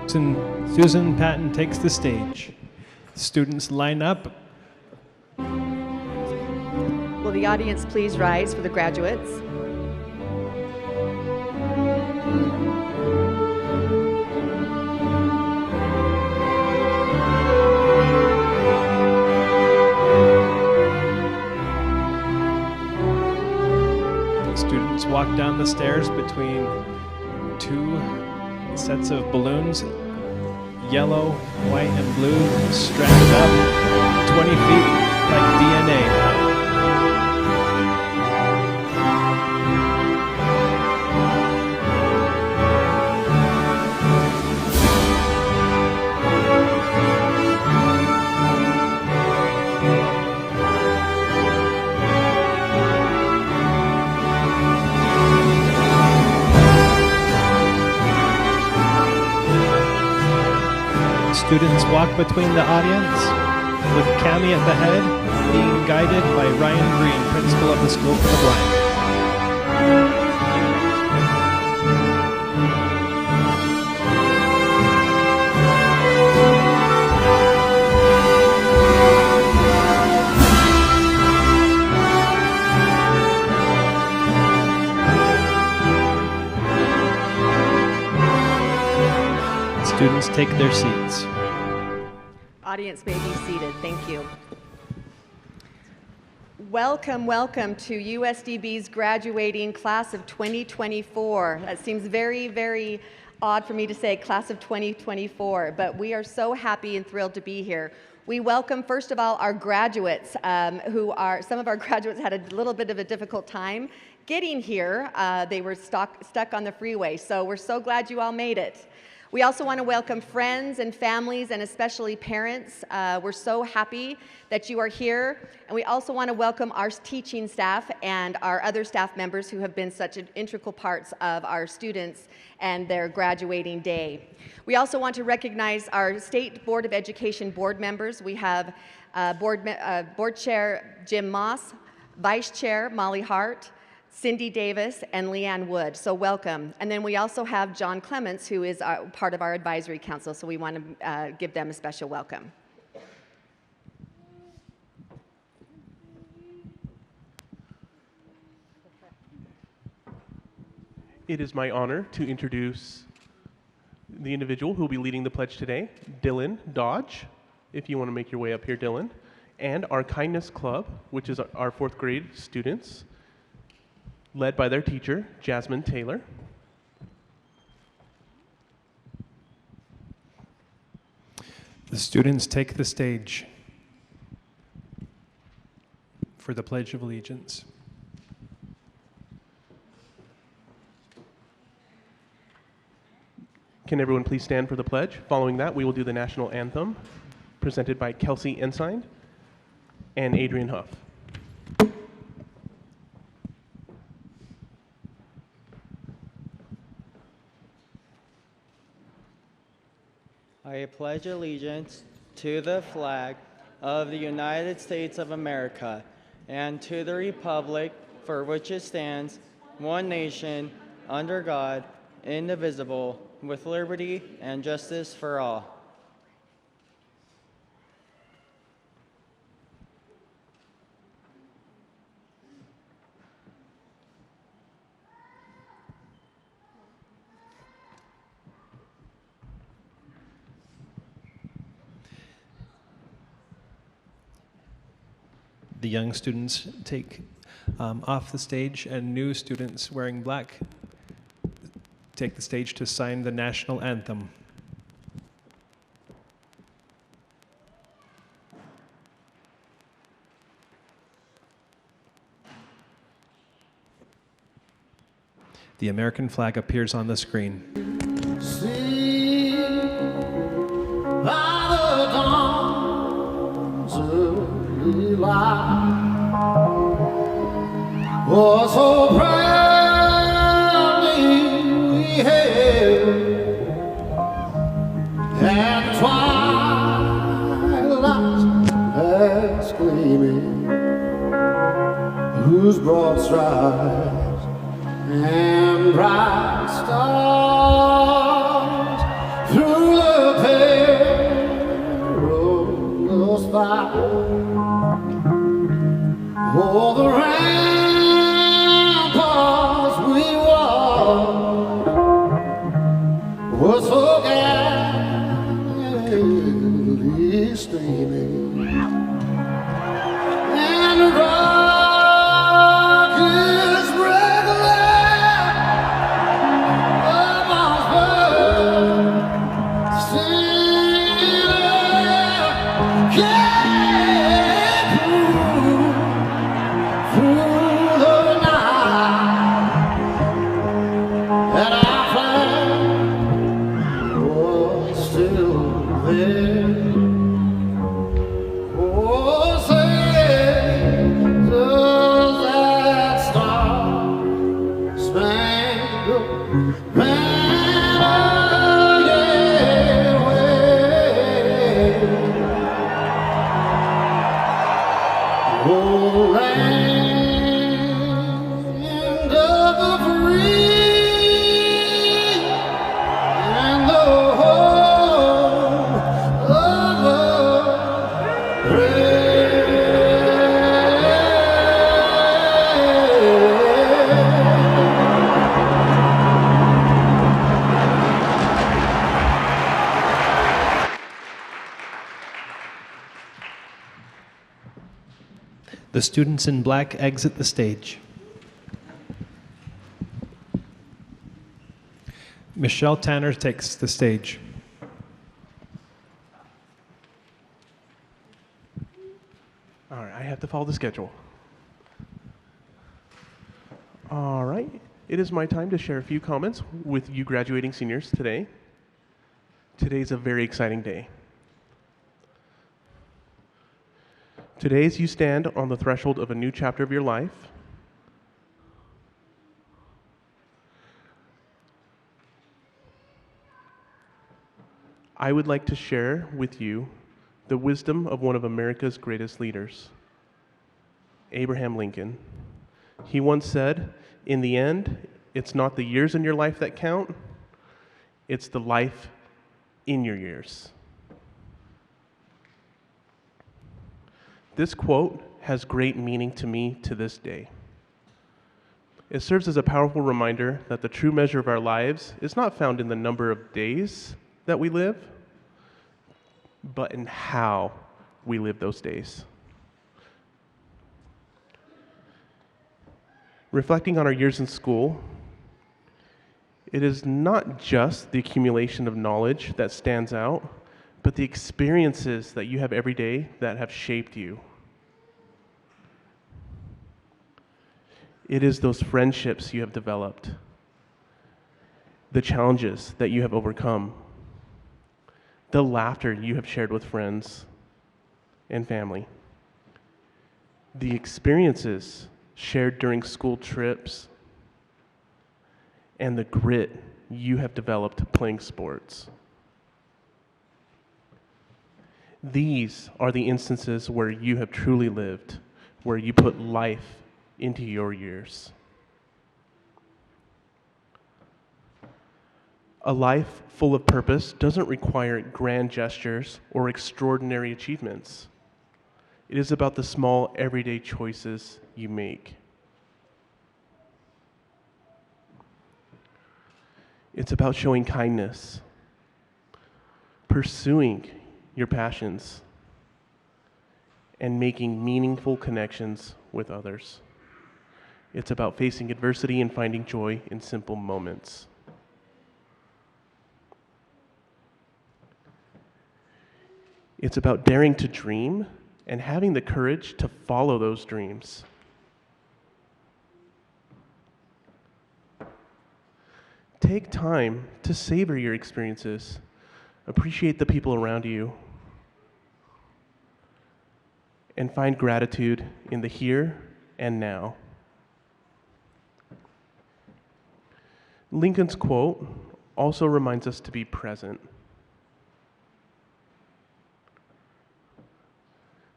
Susan Patton takes the stage. Students line up. Will the audience please rise for the graduates? Students walk down the stairs between two sets of balloons, yellow, white, and blue, stranded up 20 feet like DNA. Students walk between the audience, with Cammie at the head, being guided by Ryan Green, principal of the School for the Blind. Students take their seats. Audience may be seated. Thank you. Welcome, welcome to USDB's graduating class of 2024. That seems very, very odd for me to say class of 2024, but we are so happy and thrilled to be here. We welcome, first of all, our graduates, some of our graduates had a little bit of a difficult time getting here. They were stuck on the freeway, so we're so glad you all made it. We also want to welcome friends and families and especially parents. We're so happy that you are here. And we also want to welcome our teaching staff and our other staff members who have been such integral parts of our students and their graduating day. We also want to recognize our State Board of Education board members. We have Board Chair Jim Moss, Vice Chair Molly Hart, Cindy Davis, and Leanne Wood, so welcome. And then we also have John Clements, who is part of our advisory council, so we want to give them a special welcome. It is my honor to introduce the individual who will be leading the pledge today, Dylan Dodge, if you want to make your way up here, Dylan, and our Kindness Club, which is our 4th grade students, led by their teacher, Jasmine Taylor. The students take the stage for the Pledge of Allegiance. Can everyone please stand for the pledge? Following that, we will do the national anthem, presented by Kelsey Ensign and Adrian Huff. I pledge allegiance to the flag of the United States of America and to the republic for which it stands, one nation, under God, indivisible, with liberty and justice for all. The young students take off the stage, and new students wearing black take the stage to sign the national anthem. The American flag appears on the screen. See by the dawn's early light, oh, so proudly we hailed, and twilight has gleaming, whose broad stripes and bright stars through the fire. Oh, the ramparts we walked were so gallantly streaming, and the rockets regular amongst birds singing, came through the night, and our flag was still there. Oh, say, does that star-spangled banner yet wave? Oh, land of the free and the home of the brave. The students in black exit the stage. Michelle Tanner takes the stage. All right, I have to follow the schedule. All right, it is my time to share a few comments with you graduating seniors today. Today's a very exciting day. Today, as you stand on the threshold of a new chapter of your life, I would like to share with you the wisdom of one of America's greatest leaders, Abraham Lincoln. He once said, "In the end, it's not the years in your life that count, it's the life in your years." This quote has great meaning to me to this day. It serves as a powerful reminder that the true measure of our lives is not found in the number of days that we live, but in how we live those days. Reflecting on our years in school, it is not just the accumulation of knowledge that stands out, but the experiences that you have every day that have shaped you. It is those friendships you have developed, the challenges that you have overcome, the laughter you have shared with friends and family, the experiences shared during school trips, and the grit you have developed playing sports. These are the instances where you have truly lived, where you put life into your years. A life full of purpose doesn't require grand gestures or extraordinary achievements. It is about the small, everyday choices you make. It's about showing kindness, pursuing your passions, and making meaningful connections with others. It's about facing adversity and finding joy in simple moments. It's about daring to dream and having the courage to follow those dreams. Take time to savor your experiences. Appreciate the people around you. And find gratitude in the here and now. Lincoln's quote also reminds us to be present.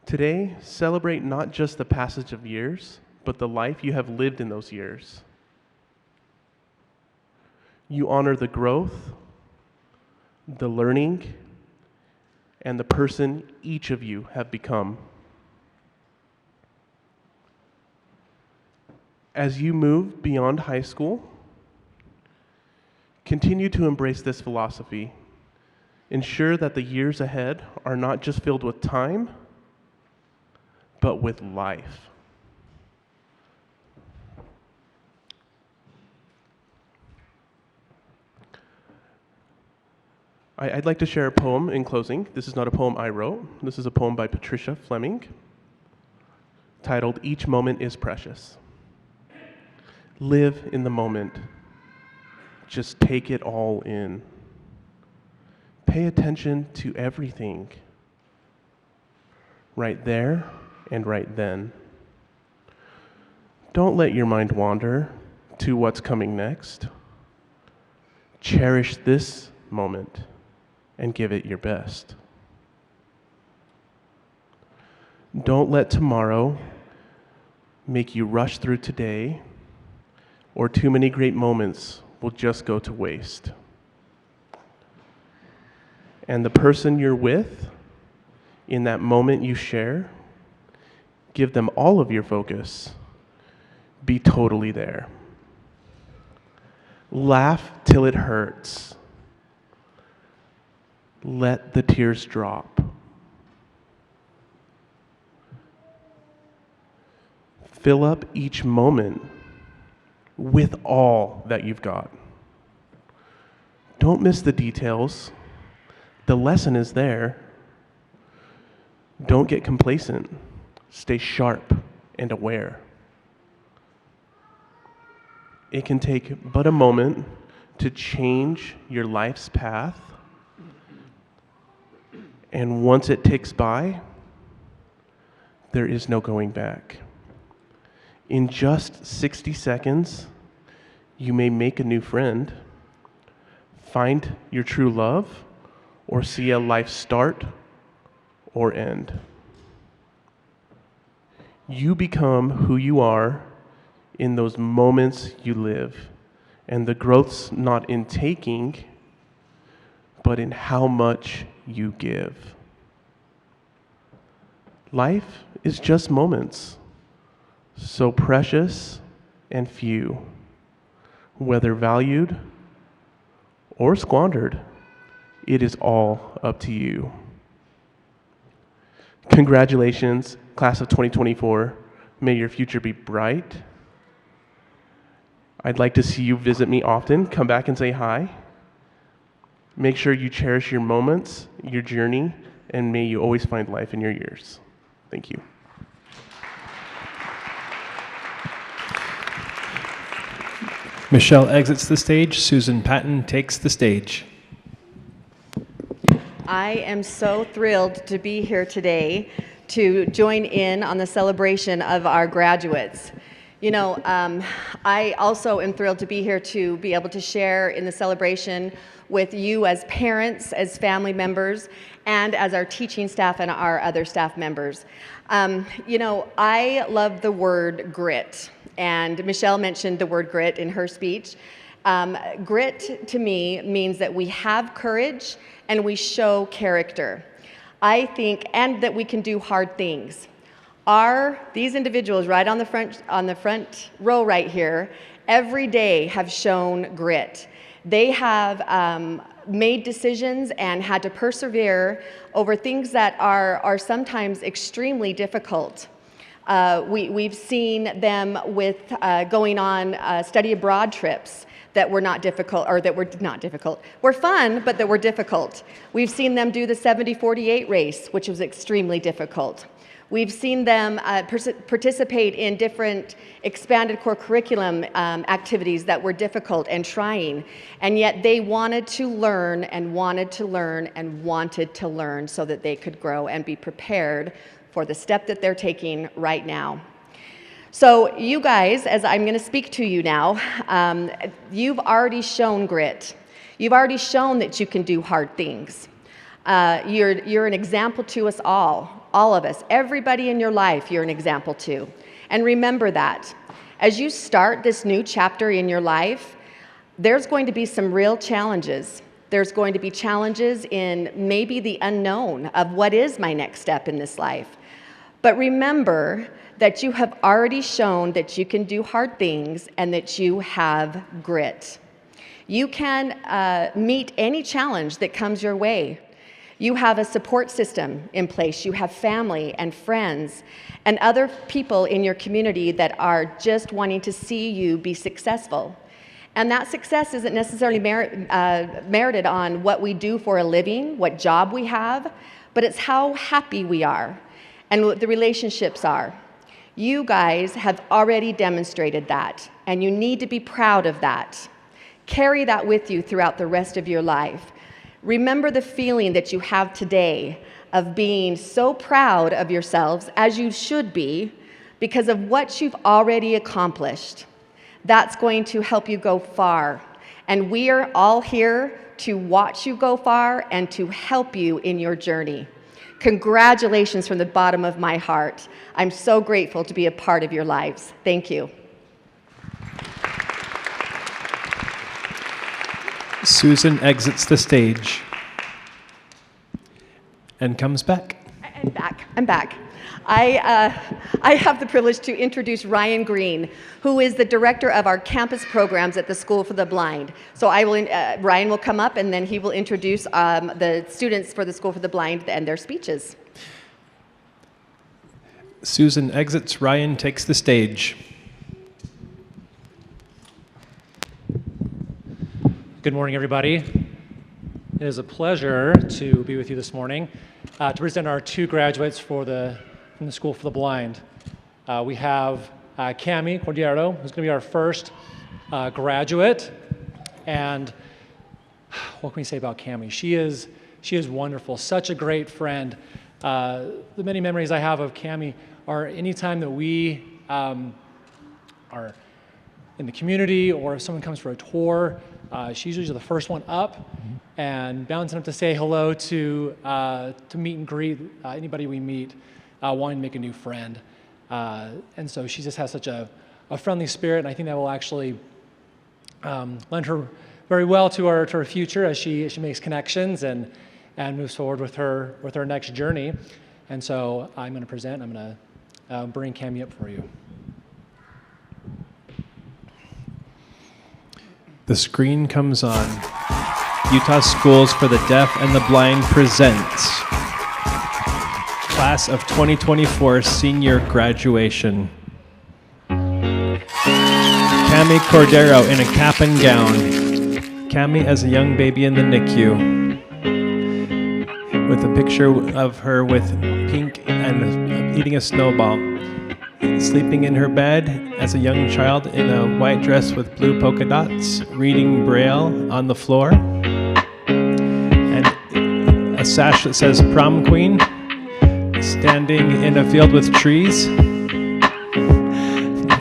Today, celebrate not just the passage of years, but the life you have lived in those years. You honor the growth, the learning, and the person each of you have become. As you move beyond high school, continue to embrace this philosophy. Ensure that the years ahead are not just filled with time, but with life. I'd like to share a poem in closing. This is not a poem I wrote. This is a poem by Patricia Fleming titled, "Each Moment is Precious." Live in the moment. Just take it all in. Pay attention to everything. Right there and right then. Don't let your mind wander to what's coming next. Cherish this moment and give it your best. Don't let tomorrow make you rush through today, or too many great moments will just go to waste. And the person you're with, in that moment you share, give them all of your focus. Be totally there. Laugh till it hurts. Let the tears drop. Fill up each moment with all that you've got. Don't miss the details. The lesson is there. Don't get complacent. Stay sharp and aware. It can take but a moment to change your life's path. And once it ticks by, there is no going back. In just 60 seconds, you may make a new friend, find your true love, or see a life start or end. You become who you are in those moments you live, and the growth's not in taking, but in how much you give. Life is just moments, so precious and few. Whether valued or squandered, it is all up to you. Congratulations, class of 2024. May your future be bright. I'd like to see you visit me often. Come back and say hi. Make sure you cherish your moments, your journey, and may you always find life in your years. Thank you. Michelle exits the stage. Susan Patton takes the stage. I am so thrilled to be here today to join in on the celebration of our graduates. You know, I also am thrilled to be here to be able to share in the celebration with you as parents, as family members, and as our teaching staff and our other staff members. You know, I love the word grit, and Michelle mentioned the word grit in her speech. Grit to me means that we have courage and we show character. I think, and that we can do hard things. These individuals right on the front row right here, every day have shown grit. They have made decisions and had to persevere over things that are sometimes extremely difficult. We've seen them with going on study abroad trips that were not difficult, or that were not difficult, were fun, but that were difficult. We've seen them do the 70-48 race, which was extremely difficult. We've seen them participate in different expanded core curriculum activities that were difficult and trying, and yet they wanted to learn and wanted to learn and wanted to learn so that they could grow and be prepared for the step that they're taking right now. So you guys, as I'm going to speak to you now, you've already shown grit. You've already shown that you can do hard things. You're an example to us all of us. Everybody in your life, you're an example to. And remember that. As you start this new chapter in your life, there's going to be some real challenges. There's going to be challenges in maybe the unknown of what is my next step in this life. But remember that you have already shown that you can do hard things and that you have grit. You can meet any challenge that comes your way. You have a support system in place. You have family and friends and other people in your community that are just wanting to see you be successful. And that success isn't necessarily merited on what we do for a living, what job we have, but it's how happy we are and what the relationships are. You guys have already demonstrated that, and you need to be proud of that. Carry that with you throughout the rest of your life. Remember the feeling that you have today of being so proud of yourselves, as you should be, because of what you've already accomplished. That's going to help you go far. And we are all here to watch you go far and to help you in your journey. Congratulations from the bottom of my heart. I'm so grateful to be a part of your lives. Thank you. Susan exits the stage and comes back. I'm back. I have the privilege to introduce Ryan Green, who is the director of our campus programs at the School for the Blind. So Ryan will come up and then he will introduce the students for the School for the Blind and their speeches. Susan exits, Ryan takes the stage. Good morning, everybody. It is a pleasure to be with you this morning to present our two graduates from the School for the Blind. We have Cami Cordero, who's going to be our first graduate. And what can we say about Cami? She is wonderful, such a great friend. The many memories I have of Cami are anytime that we are in the community or if someone comes for a tour, she's usually the first one up and bouncing up to say hello to meet and greet anybody we meet, wanting to make a new friend. And so she just has such a friendly spirit, and I think that will actually lend her very well to her future as she makes connections and moves forward with her next journey. And so I'm going to bring Cami up for you. The screen comes on. Utah Schools for the Deaf and the Blind presents Class of 2024 Senior Graduation. Cami Cordero in a cap and gown. Cami as a young baby in the NICU. With a picture of her with pink and eating a snowball. Sleeping in her bed as a young child in a white dress with blue polka dots, reading Braille on the floor. And a sash that says Prom Queen, standing in a field with trees.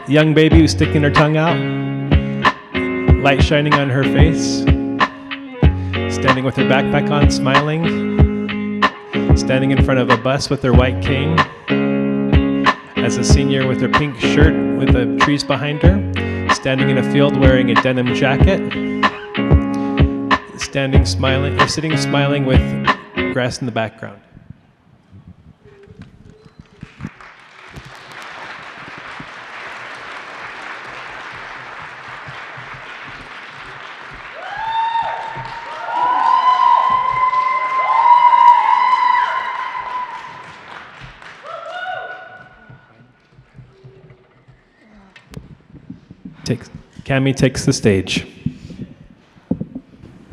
Young baby who's sticking her tongue out, light shining on her face. Standing with her backpack on, smiling. Standing in front of a bus with her white cane. As a senior with her pink shirt with the trees behind her, standing in a field wearing a denim jacket, sitting smiling with grass in the background. Cami takes the stage.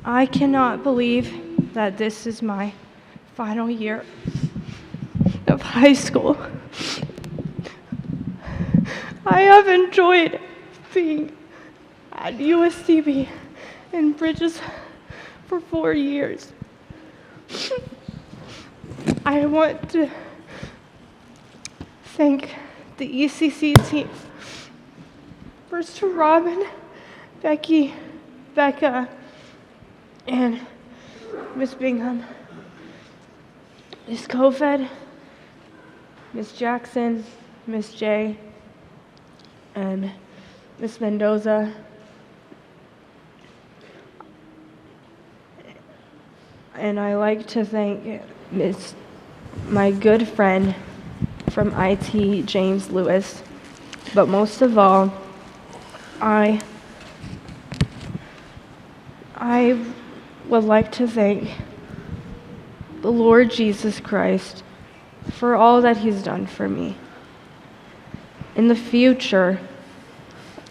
I cannot believe that this is my final year of high school. I have enjoyed being at USDB in Bridges for 4 years. I want to thank the ECC team. First to Robin, Becky, Becca, and Miss Bingham, Miss Kofed, Miss Jackson, Miss J, and Miss Mendoza. And I like to thank my good friend from IT, James Lewis. But most of all, I would like to thank the Lord Jesus Christ for all that he's done for me. In the future,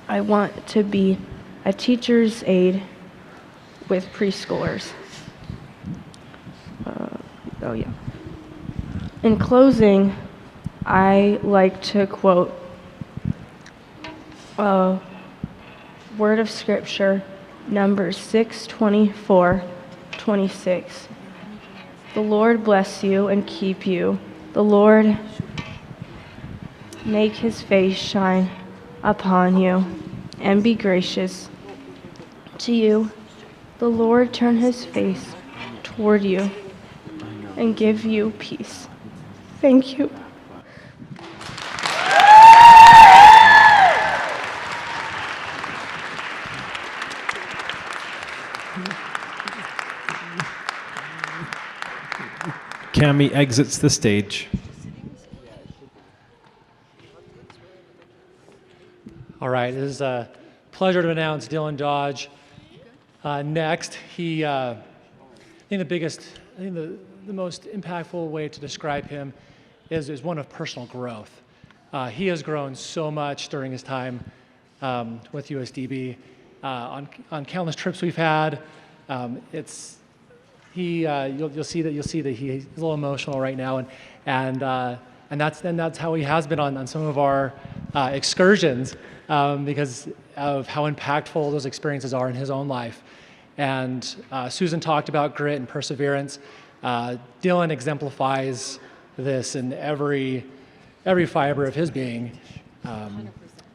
I want to be a teacher's aide with preschoolers. In closing, I like to quote a word of scripture, Numbers 6:24-26. The Lord bless you and keep you. The Lord make his face shine upon you and be gracious to you. The Lord turn his face toward you and give you peace. Thank you. Cami exits the stage. All right, it is a pleasure to announce Dylan Dodge next. I think the most impactful way to describe him is one of personal growth. He has grown so much during his time with USDB. On countless trips we've had, you'll see that he's a little emotional right now, and that's how he has been on some of our excursions because of how impactful those experiences are in his own life. And Susan talked about grit and perseverance. Dylan exemplifies this in every fiber of his being.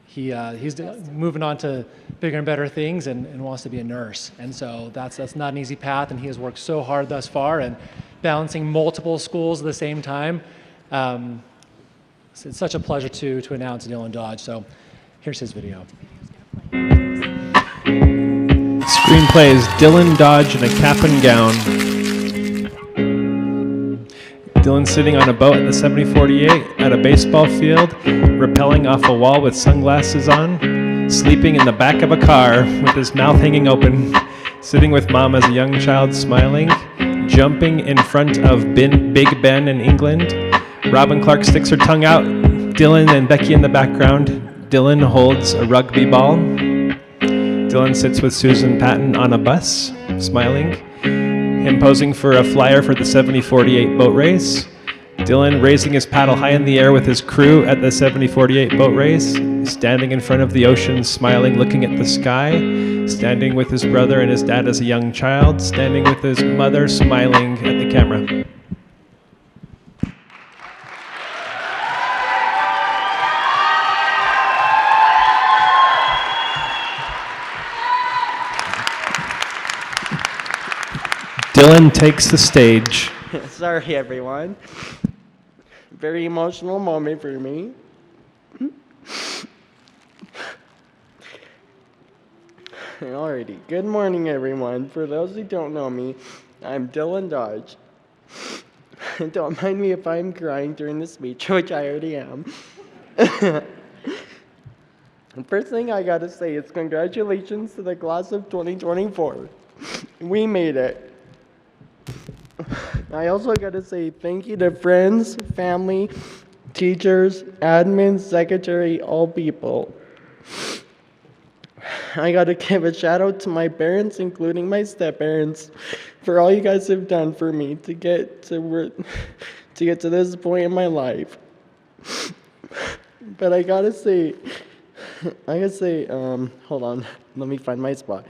He's moving on to bigger and better things and wants to be a nurse. And so that's not an easy path, and he has worked so hard thus far and balancing multiple schools at the same time. It's such a pleasure to announce Dylan Dodge. So here's his video. Screenplay is Dylan Dodge in a cap and gown. Dylan sitting on a boat at the 7048 at a baseball field, rappelling off a wall with sunglasses on, sleeping in the back of a car with his mouth hanging open, sitting with mom as a young child smiling, jumping in front of Big Ben in England. Robin Clark sticks her tongue out, Dylan and Becky in the background. Dylan holds a rugby ball. Dylan sits with Susan Patton on a bus, smiling. Him posing for a flyer for the 7048 boat race. Dylan raising his paddle high in the air with his crew at the 7048 boat race. Standing in front of the ocean, smiling, looking at the sky. Standing with his brother and his dad as a young child. Standing with his mother, smiling at the camera. Dylan takes the stage. Sorry, everyone. Very emotional moment for me. Alrighty. Good morning, everyone. For those who don't know me, I'm Dylan Dodge. Don't mind me if I'm crying during the speech, which I already am. The first thing I gotta say is congratulations to the class of 2024. We made it. I also got to say thank you to friends, family, teachers, admin, secretary, all people. I got to give a shout out to my parents, including my step-parents, for all you guys have done for me to get to this point in my life. But I gotta say, hold on, let me find my spot.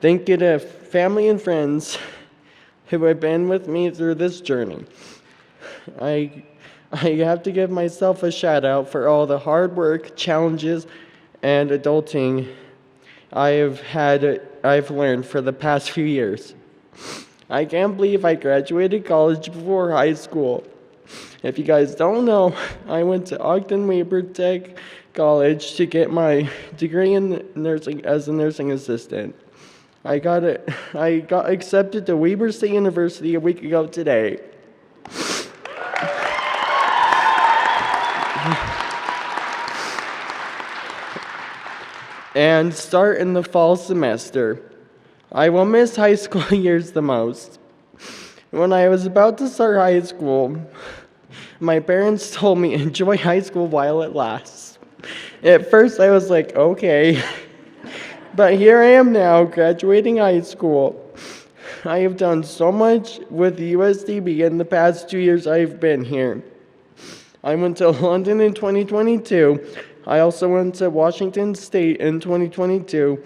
Thank you to family and friends who have been with me through this journey. I have to give myself a shout out for all the hard work, challenges, and adulting I've learned for the past few years. I can't believe I graduated college before high school. If you guys don't know, I went to Ogden Weyburn Tech College to get my degree in nursing as a nursing assistant. I got accepted to Weber State University a week ago today. And start in the fall semester. I will miss high school years the most. When I was about to start high school, my parents told me enjoy high school while it lasts. At first I was like, okay. But here I am now, graduating high school. I have done so much with USDB in the past 2 years I've been here. I went to London in 2022. I also went to Washington State in 2022.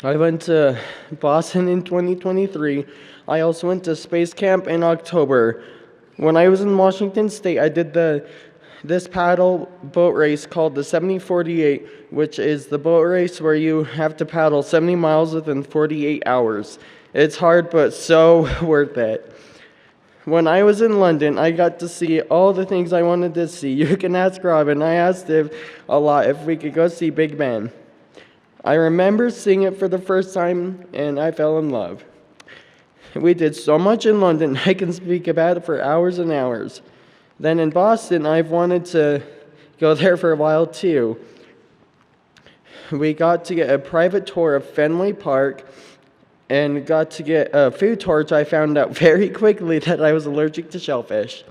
I went to Boston in 2023. I also went to Space Camp in October. When I was in Washington State, I did this paddle boat race called the 70-48, which is the boat race where you have to paddle 70 miles within 48 hours. It's hard, but so worth it. When I was in London, I got to see all the things I wanted to see. You can ask Robin. I asked him a lot if we could go see Big Ben. I remember seeing it for the first time, and I fell in love. We did so much in London, I can speak about it for hours and hours. Then in Boston, I've wanted to go there for a while too. We got to get a private tour of Fenway Park and got to get a food tour, which I found out very quickly that I was allergic to shellfish.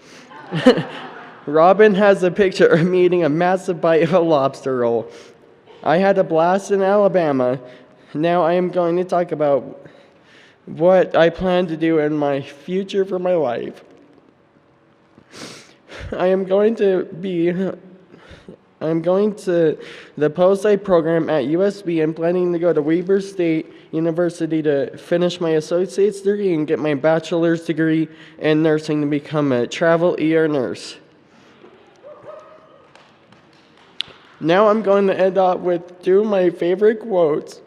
Robin has a picture of me eating a massive bite of a lobster roll. I had a blast in Alabama. Now I am going to talk about what I plan to do in my future for my life. I'm going to the post-sci program at USB and planning to go to Weber State University to finish my associate's degree and get my bachelor's degree in nursing to become a travel ER nurse. Now I'm going to end up with two of my favorite quotes.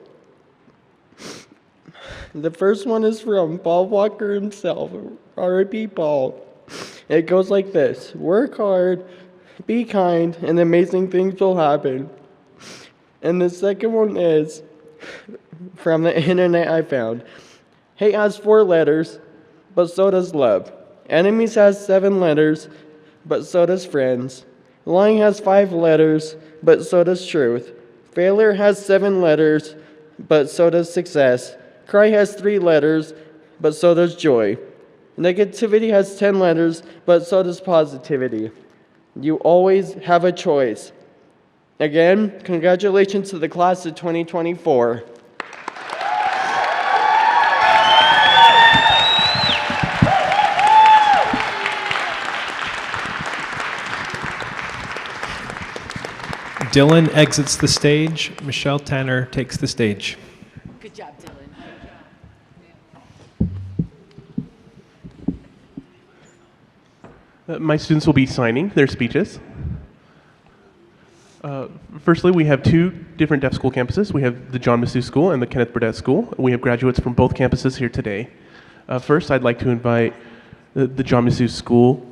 The first one is from Paul Walker himself, R.I.P. Paul. It goes like this: work hard, be kind, and amazing things will happen. And the second one is from the internet I found. Hate has 4 letters, but so does love. Enemies has 7 letters, but so does friends. Lying has 5 letters, but so does truth. Failure has 7 letters, but so does success. Cry has 3 letters, but so does joy. Negativity has 10 letters, but so does positivity. You always have a choice. Again, congratulations to the class of 2024. Dylan exits the stage. Michelle Tanner takes the stage. Good job, Dylan. My students will be signing their speeches. Firstly, we have 2 different deaf school campuses. We have the John Massue School and the Kenneth Burdett School. We have graduates from both campuses here today. First, I'd like to invite the John Massue School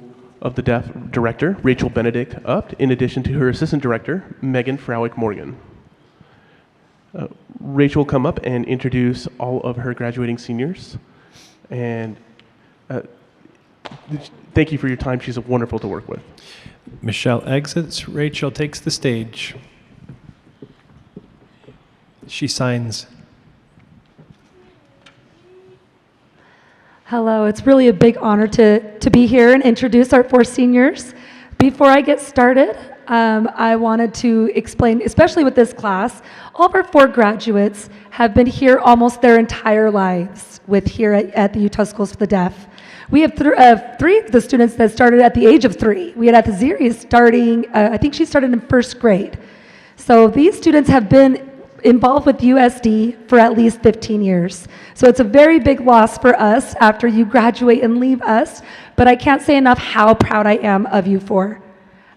of the Deaf director, Rachel Benedict, up, in addition to her assistant director, Megan Frowick Morgan. Rachel will come up and introduce all of her graduating seniors. And thank you for your time. She's wonderful to work with. Michelle exits. Rachel takes the stage. She signs. Hello, it's really a big honor to be here and introduce our 4 seniors. Before I get started, I wanted to explain, especially with this class, all of our 4 graduates have been here almost their entire lives here at the Utah Schools for the Deaf. We have 3 of the students that started at the age of 3. We had Athaziri starting, I think she started in 1st grade. So these students have been involved with USD for at least 15 years. So it's a very big loss for us after you graduate and leave us, but I can't say enough how proud I am of you 4.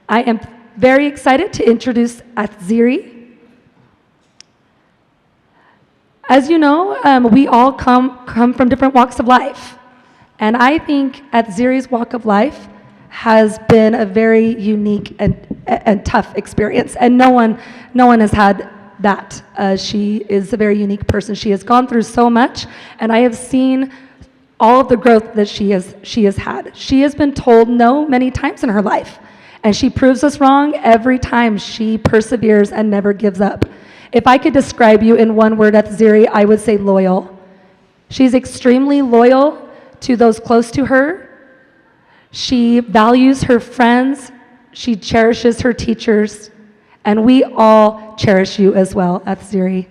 I am very excited to introduce Athaziri. As you know, we all come from different walks of life. And I think Athaziri's walk of life has been a very unique and tough experience. And no one has had that. She is a very unique person. She has gone through so much, and I have seen all of the growth that she has had. She has been told no many times in her life, and she proves us wrong every time. She perseveres and never gives up. If I could describe you in one word, Athziri, I would say loyal. She's extremely loyal to those close to her. She values her friends. She cherishes her teachers. And we all cherish you as well, Athziri.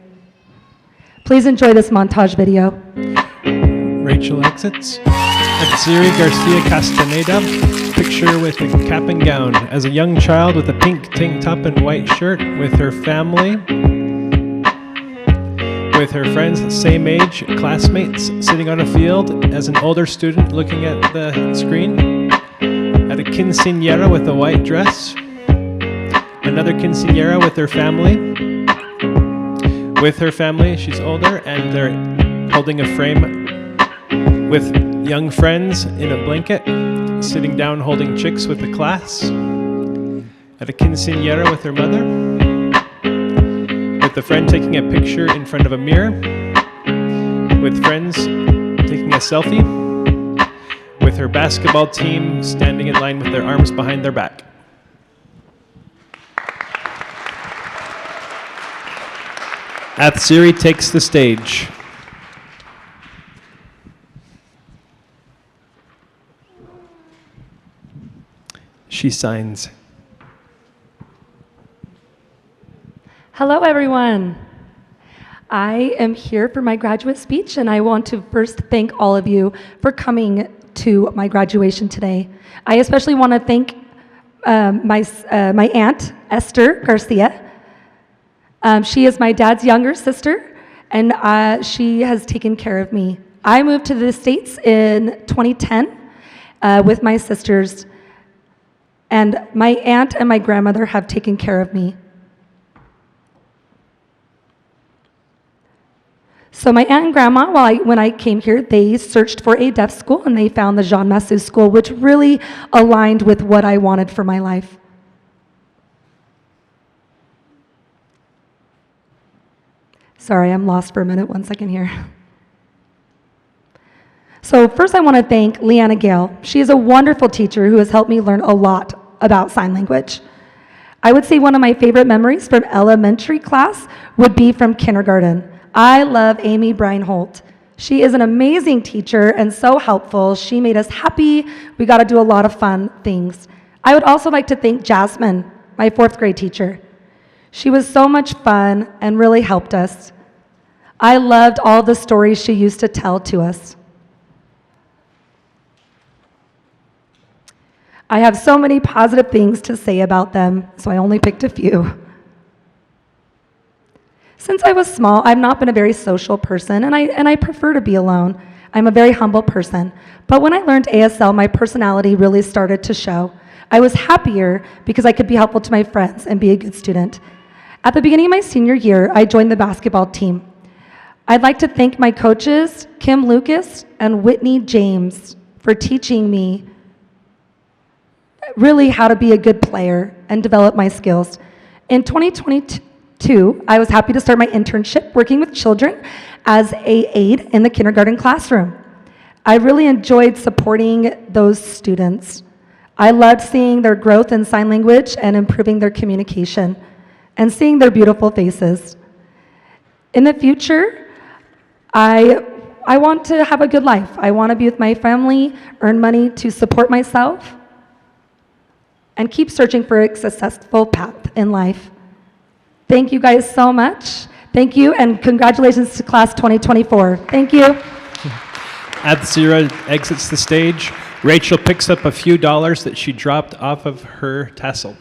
Please enjoy this montage video. Rachel exits. Athziri Garcia Castaneda, picture with a cap and gown. As a young child with a pink tank top and white shirt, with her family, with her friends, same age, classmates, sitting on a field. As an older student looking at the screen. At a quinceañera with a white dress. Another quinceañera with her family. With her family, she's older, and they're holding a frame with young friends in a blanket, sitting down holding chicks with the class. At a quinceañera with her mother. With a friend taking a picture in front of a mirror. With friends taking a selfie. With her basketball team standing in line with their arms behind their back. Athziri takes the stage. She signs. Hello, everyone. I am here for my graduate speech, and I want to first thank all of you for coming to my graduation today. I especially want to thank my aunt, Esther Garcia. She is my dad's younger sister, and she has taken care of me. I moved to the States in 2010 with my sisters, and my aunt and my grandmother have taken care of me. So my aunt and grandma, when I came here, they searched for a deaf school, and they found the Jean Massou School, which really aligned with what I wanted for my life. Sorry, I'm lost for a minute. 1 second here. So first I want to thank Leanna Gale. She is a wonderful teacher who has helped me learn a lot about sign language. I would say one of my favorite memories from elementary class would be from kindergarten. I love Amy Breinholt. She is an amazing teacher and so helpful. She made us happy. We got to do a lot of fun things. I would also like to thank Jasmine, my 4th grade teacher. She was so much fun and really helped us. I loved all the stories she used to tell to us. I have so many positive things to say about them, so I only picked a few. Since I was small, I've not been a very social person, and I prefer to be alone. I'm a very humble person. But when I learned ASL, my personality really started to show. I was happier because I could be helpful to my friends and be a good student. At the beginning of my senior year, I joined the basketball team. I'd like to thank my coaches, Kim Lucas and Whitney James, for teaching me really how to be a good player and develop my skills. In 2022, I was happy to start my internship working with children as an aide in the kindergarten classroom. I really enjoyed supporting those students. I loved seeing their growth in sign language and improving their communication and seeing their beautiful faces. In the future, I want to have a good life. I want to be with my family, earn money to support myself, and keep searching for a successful path in life. Thank you guys so much. Thank you, and congratulations to class 2024. Thank you. Athziri exits the stage. Rachel picks up a few dollars that she dropped off of her tassel.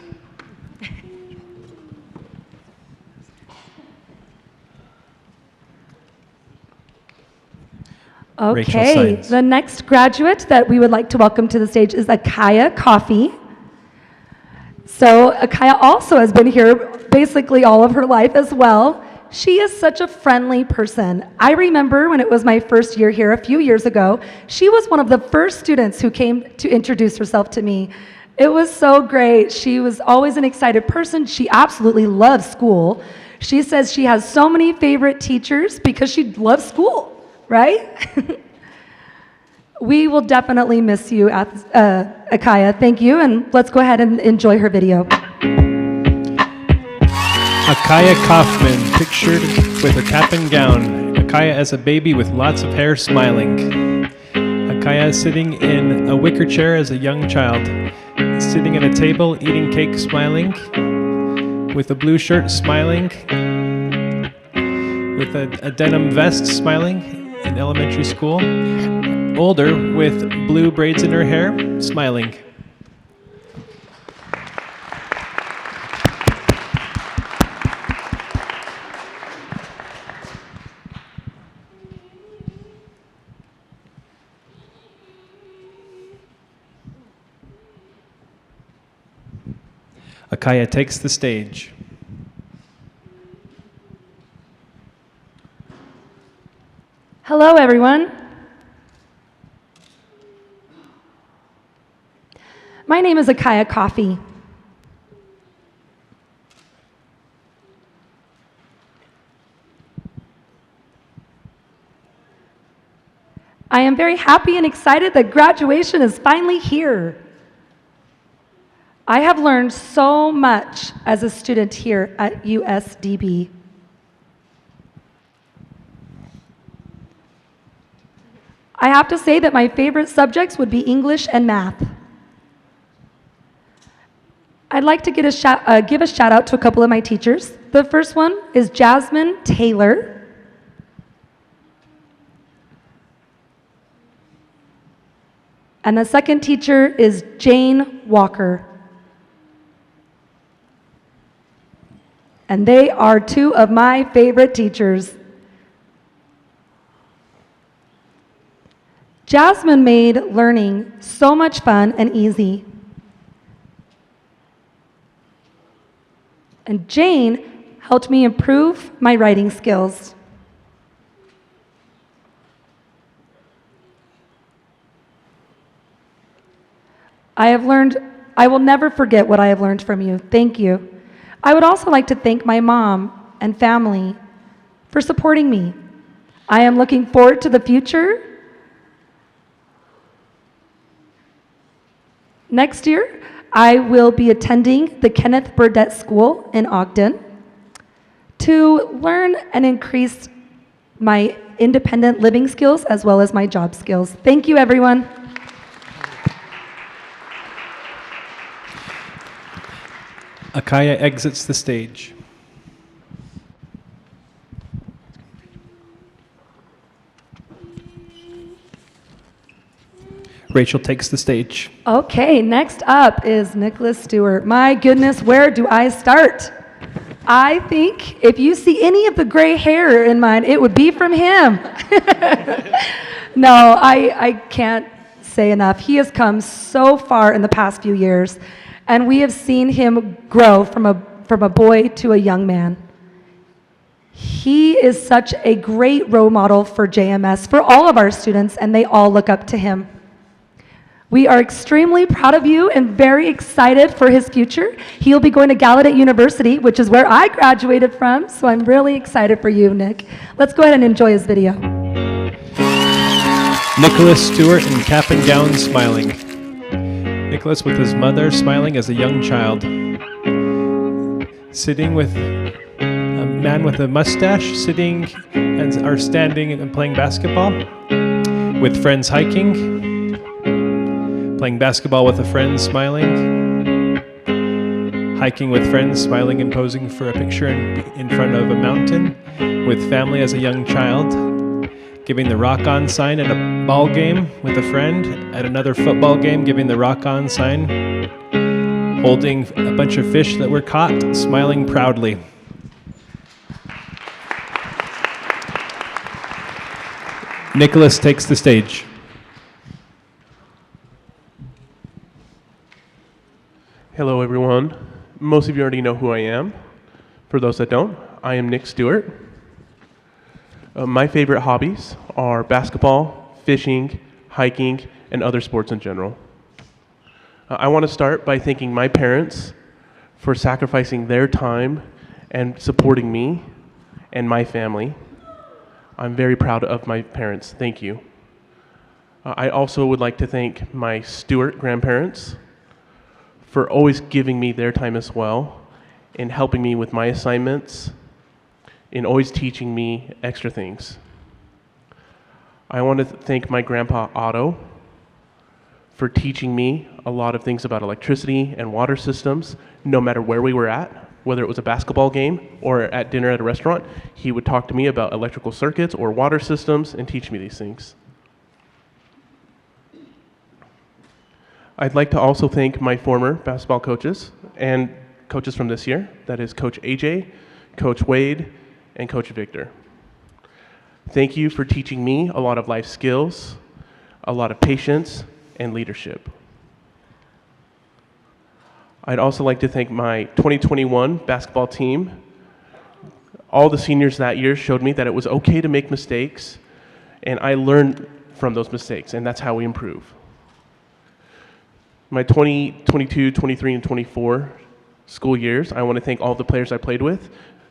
Okay, the next graduate that we would like to welcome to the stage is Akaya Coffee. So Akaya also has been here basically all of her life as well. She is such a friendly person. I remember when it was my first year here a few years ago, she was one of the first students who came to introduce herself to me. It was so great. She was always an excited person. She absolutely loved school. She says she has so many favorite teachers because she loves school, right? We will definitely miss you, Akaya. Thank you, and let's go ahead and enjoy her video. Akaya Kaufman, pictured with her cap and gown. Akaya as a baby with lots of hair, smiling. Akaya sitting in a wicker chair as a young child. Sitting at a table, eating cake, smiling. With a blue shirt, smiling. With a denim vest, smiling in elementary school. Older, with blue braids in her hair, smiling. Akaya takes the stage. Hello, everyone. My name is Akaya Coffee. I am very happy and excited that graduation is finally here. I have learned so much as a student here at USDB. I have to say that my favorite subjects would be English and math. I'd like to give a shout out to a couple of my teachers. The first one is Jasmine Taylor. And the second teacher is Jane Walker. And they are two of my favorite teachers. Jasmine made learning so much fun and easy. And Jane helped me improve my writing skills. I will never forget what I have learned from you. Thank you. I would also like to thank my mom and family for supporting me. I am looking forward to the future. Next year, I will be attending the Kenneth Burdett School in Ogden to learn and increase my independent living skills as well as my job skills. Thank you, everyone. Akaya exits the stage. Rachel takes the stage. Okay, next up is Nicholas Stewart. My goodness, where do I start? I think if you see any of the gray hair in mine, it would be from him. No, I can't say enough. He has come so far in the past few years, and we have seen him grow from a boy to a young man. He is such a great role model for JMS, for all of our students, and they all look up to him. We are extremely proud of you and very excited for his future. He'll be going to Gallaudet University, which is where I graduated from, so I'm really excited for you, Nick. Let's go ahead and enjoy his video. Nicholas Stewart in cap and gown, smiling. Nicholas with his mother, smiling as a young child. Sitting with a man with a mustache, sitting or standing and playing basketball. With friends hiking. Playing basketball with a friend, smiling. Hiking with friends, smiling and posing for a picture in front of a mountain. With family as a young child. Giving the rock on sign at a ball game with a friend. At another football game, giving the rock on sign. Holding a bunch of fish that were caught, smiling proudly. Nicholas takes the stage. Hello, everyone. Most of you already know who I am. For those that don't, I am Nick Stewart. My favorite hobbies are basketball, fishing, hiking, and other sports in general. I want to start by thanking my parents for sacrificing their time and supporting me and my family. I'm very proud of my parents. Thank you. I also would like to thank my Stewart grandparents for always giving me their time as well, in helping me with my assignments, in always teaching me extra things. I want to thank my grandpa Otto for teaching me a lot of things about electricity and water systems, no matter where we were at, whether it was a basketball game or at dinner at a restaurant. He would talk to me about electrical circuits or water systems and teach me these things. I'd like to also thank my former basketball coaches and coaches from this year, that is Coach AJ, Coach Wade, and Coach Victor. Thank you for teaching me a lot of life skills, a lot of patience, and leadership. I'd also like to thank my 2021 basketball team. All the seniors that year showed me that it was okay to make mistakes, and I learned from those mistakes, and that's how we improve. My 2022, 23, and 24 school years, I want to thank all the players I played with,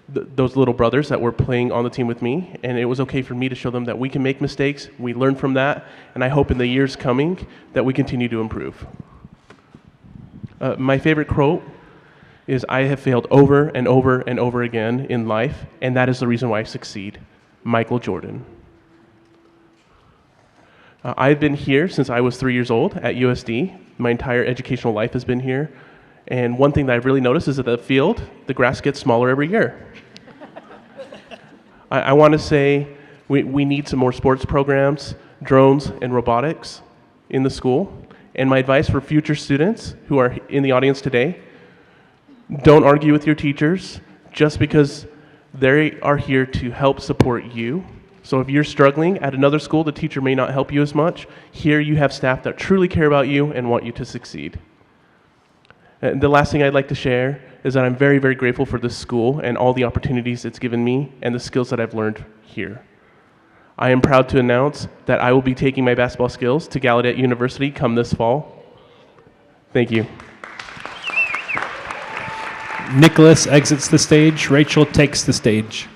those little brothers that were playing on the team with me, and it was okay for me to show them that we can make mistakes, we learn from that, and I hope in the years coming that we continue to improve. My favorite quote is, "I have failed over and over and over again in life, and that is the reason why I succeed." Michael Jordan. I've been here since I was 3 years old at USD. My entire educational life has been here. And one thing that I've really noticed is that the field, the grass gets smaller every year. I want to say we need some more sports programs, drones, and robotics in the school. And my advice for future students who are in the audience today, don't argue with your teachers just because they are here to help support you. So if you're struggling at another school, the teacher may not help you as much. Here you have staff that truly care about you and want you to succeed. And the last thing I'd like to share is that I'm very, very grateful for this school and all the opportunities it's given me and the skills that I've learned here. I am proud to announce that I will be taking my basketball skills to Gallaudet University come this fall. Thank you. Nicholas exits the stage. Rachel takes the stage.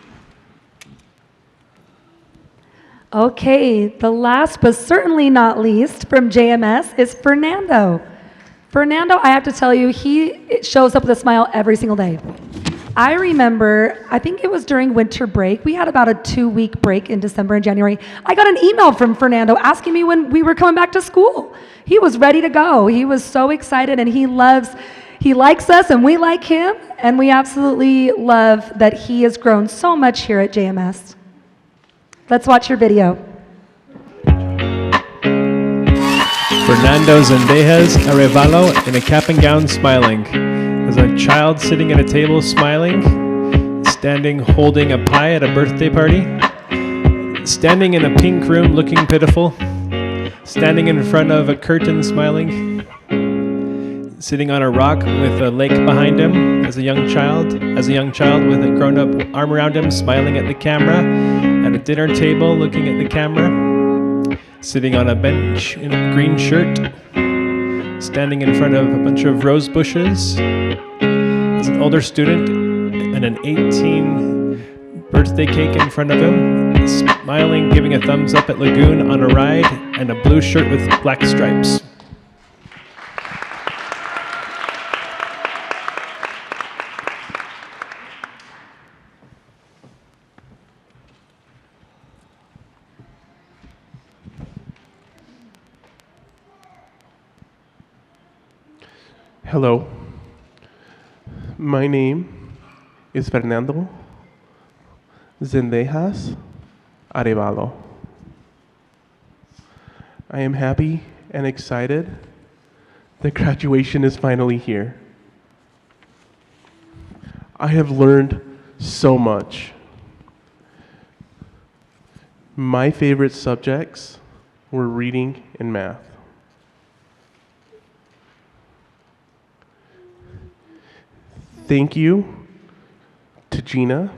Okay, the last but certainly not least from JMS is Fernando. Fernando, I have to tell you, he shows up with a smile every single day. I remember, I think it was during winter break, we had about a 2-week break in December and January. I got an email from Fernando asking me when we were coming back to school. He was ready to go. He was so excited, and he likes us and we like him, and we absolutely love that he has grown so much here at JMS. Let's watch your video. Fernando Zendejas Arevalo in a cap and gown smiling. There's a child sitting at a table smiling, standing holding a pie at a birthday party, standing in a pink room looking pitiful, standing in front of a curtain smiling, sitting on a rock with a lake behind him as a young child with a grown-up arm around him smiling at the camera, at a dinner table looking at the camera, sitting on a bench in a green shirt, standing in front of a bunch of rose bushes, as an older student and an 18 birthday cake in front of him, smiling, giving a thumbs up at Lagoon on a ride, and a blue shirt with black stripes. Hello, my name is Fernando Zendejas Arevalo. I am happy and excited that graduation is finally here. I have learned so much. My favorite subjects were reading and math. Thank you to Gina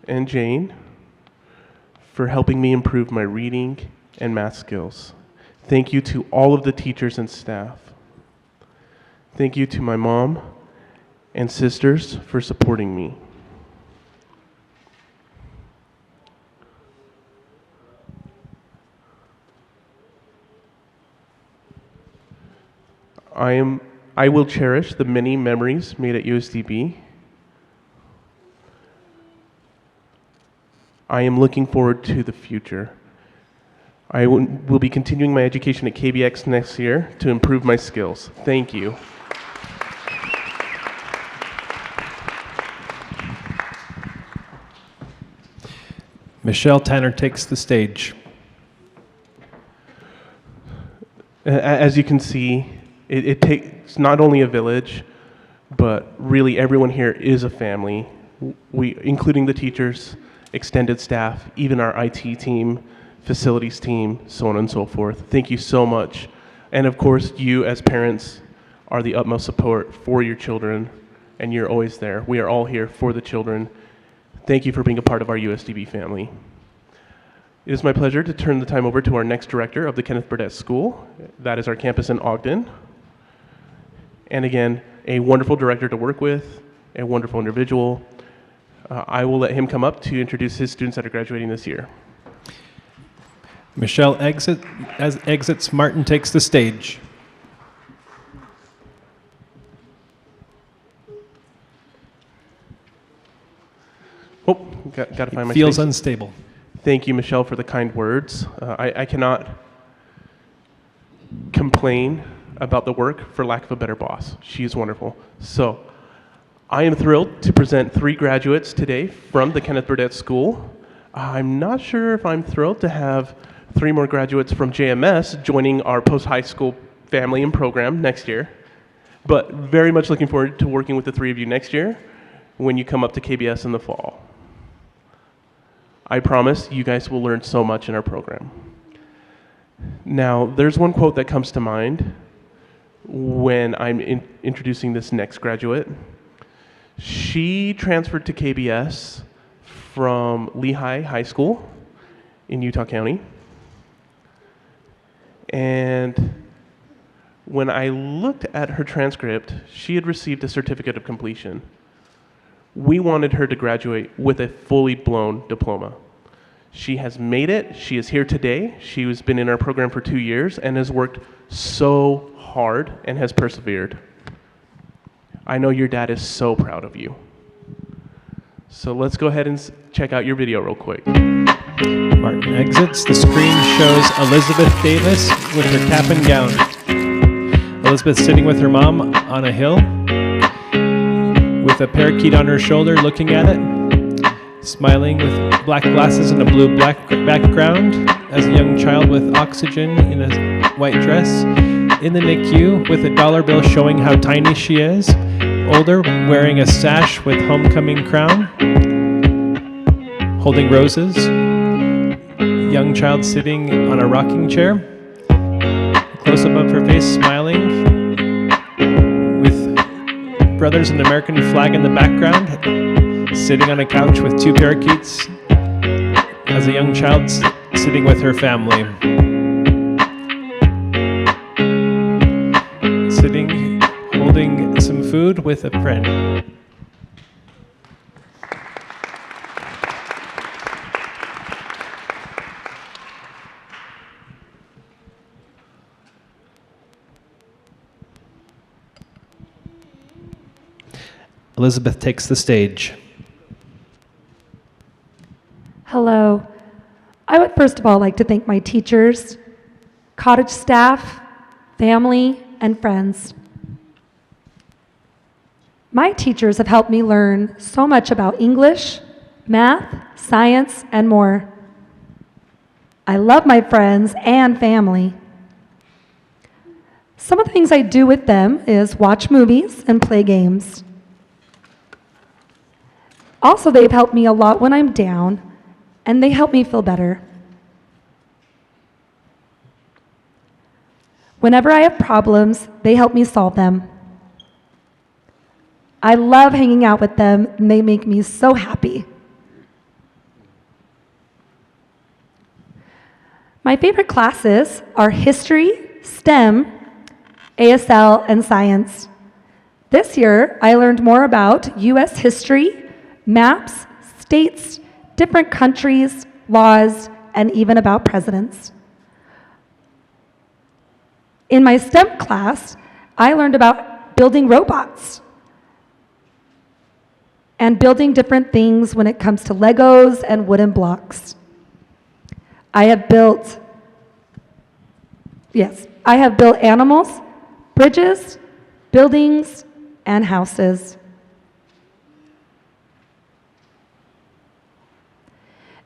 and Jane for helping me improve my reading and math skills. Thank you to all of the teachers and staff. Thank you to my mom and sisters for supporting me. I will cherish the many memories made at USDB. I am looking forward to the future. I will be continuing my education at KBX next year to improve my skills. Thank you. Michelle Tanner takes the stage. As you can see, it takes not only a village, but really everyone here is a family. Including the teachers, extended staff, even our IT team, facilities team, so on and so forth. Thank you so much. And of course, you as parents are the utmost support for your children, and you're always there. We are all here for the children. Thank you for being a part of our USDB family. It is my pleasure to turn the time over to our next director of the Kenneth Burdett School. That is our campus in Ogden. And again, a wonderful director to work with, a wonderful individual. I will let him come up to introduce his students that are graduating this year. Michelle exits, Martin takes the stage. Oh, got to find my Feels space. unstable. Thank you, Michelle, for the kind words. I cannot complain about the work for lack of a better boss. She is wonderful. So, I am thrilled to present 3 graduates today from the Kenneth Burdett School. I'm not sure if I'm thrilled to have 3 more graduates from JMS joining our post-high school family and program next year, but very much looking forward to working with the 3 of you next year when you come up to KBS in the fall. I promise you guys will learn so much in our program. Now, there's one quote that comes to mind when I'm introducing this next graduate. She transferred to KBS from Lehigh High School in Utah County. And when I looked at her transcript, she had received a certificate of completion. We wanted her to graduate with a fully blown diploma. She has made it. She is here today. She has been in our program for 2 years and has worked so hard and has persevered. I know your dad is so proud of you. So let's go ahead and check out your video real quick. Martin exits. The screen shows Elizabeth Davis with her cap and gown. Elizabeth sitting with her mom on a hill with a parakeet on her shoulder looking at it, smiling with black glasses and a blue black background as a young child with oxygen in a white dress in the NICU with a dollar bill showing how tiny she is, older, wearing a sash with homecoming crown, holding roses, young child sitting on a rocking chair, close up of her face smiling with Brothers in the American flag in the background, sitting on a couch with 2 parakeets as a young child sitting with her family. Sitting, holding some food with a friend. Elizabeth takes the stage. Hello. I would first of all like to thank my teachers, cottage staff, family, and friends. My teachers have helped me learn so much about English, math, science, and more. I love my friends and family. Some of the things I do with them is watch movies and play games. Also, they've helped me a lot when I'm down, and they help me feel better. Whenever I have problems, they help me solve them. I love hanging out with them, and they make me so happy. My favorite classes are history, STEM, ASL, and science. This year, I learned more about U.S. history, maps, states, different countries, laws, and even about presidents. In my STEM class, I learned about building robots and building different things when it comes to Legos and wooden blocks. I have built animals, bridges, buildings, and houses.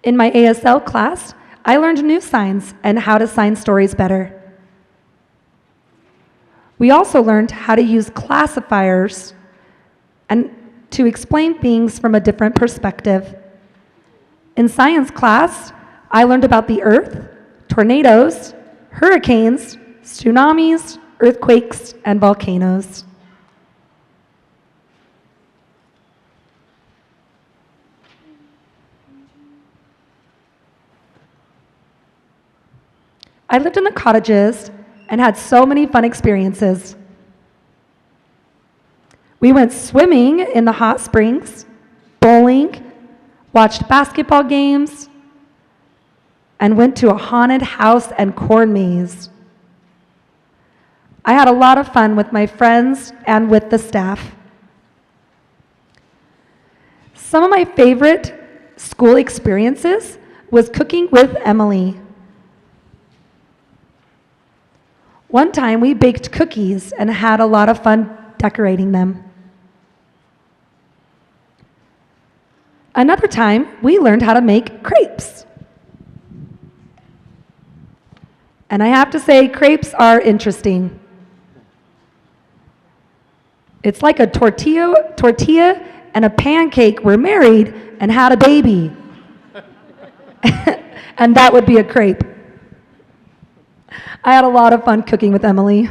In my ASL class, I learned new signs and how to sign stories better. We also learned how to use classifiers and to explain things from a different perspective. In science class, I learned about the earth, tornadoes, hurricanes, tsunamis, earthquakes, and volcanoes. I lived in the cottages and had so many fun experiences. We went swimming in the hot springs, bowling, watched basketball games, and went to a haunted house and corn maze. I had a lot of fun with my friends and with the staff. Some of my favorite school experiences was cooking with Emily. One time we baked cookies and had a lot of fun decorating them. Another time we learned how to make crepes. And I have to say, crepes are interesting. It's like a tortilla and a pancake were married and had a baby. And that would be a crepe. I had a lot of fun cooking with Emily.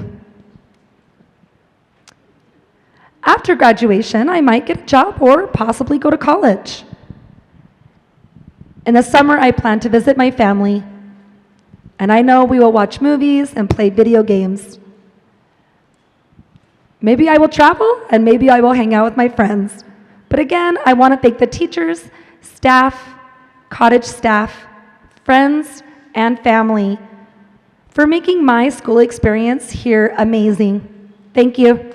After graduation, I might get a job or possibly go to college. In the summer, I plan to visit my family, and I know we will watch movies and play video games. Maybe I will travel, and maybe I will hang out with my friends. But again, I want to thank the teachers, staff, cottage staff, friends, and family for making my school experience here amazing. Thank you.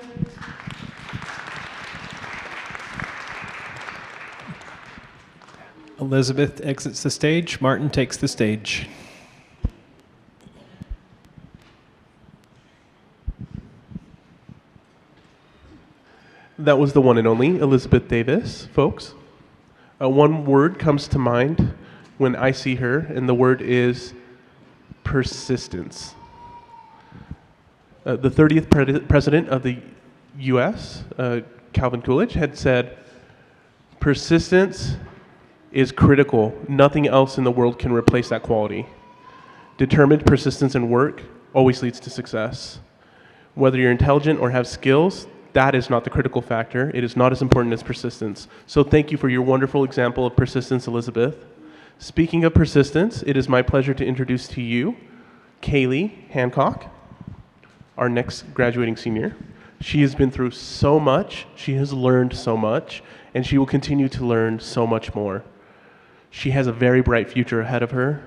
Elizabeth exits the stage. Martin takes the stage. That was the one and only Elizabeth Davis, folks. One word comes to mind when I see her, and the word is persistence. The 30th president of the U.S., Calvin Coolidge, had said, persistence is critical. Nothing else in the world can replace that quality. Determined persistence in work always leads to success. Whether you're intelligent or have skills, that is not the critical factor. It is not as important as persistence. So thank you for your wonderful example of persistence, Elizabeth. Speaking of persistence, it is my pleasure to introduce to you Kaylee Hancock, our next graduating senior. She has been through so much, she has learned so much, and she will continue to learn so much more. She has a very bright future ahead of her.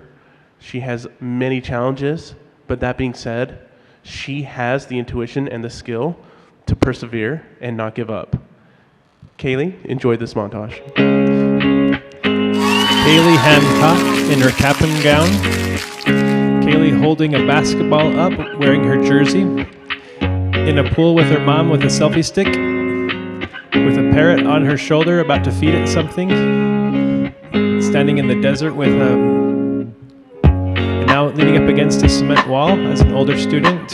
She has many challenges, but that being said, she has the intuition and the skill to persevere and not give up. Kaylee, enjoy this montage. Kaylee Hancock in her cap and gown. Kaylee holding a basketball up, wearing her jersey. In a pool with her mom with a selfie stick. With a parrot on her shoulder about to feed it something. Standing in the desert with now leaning up against a cement wall as an older student.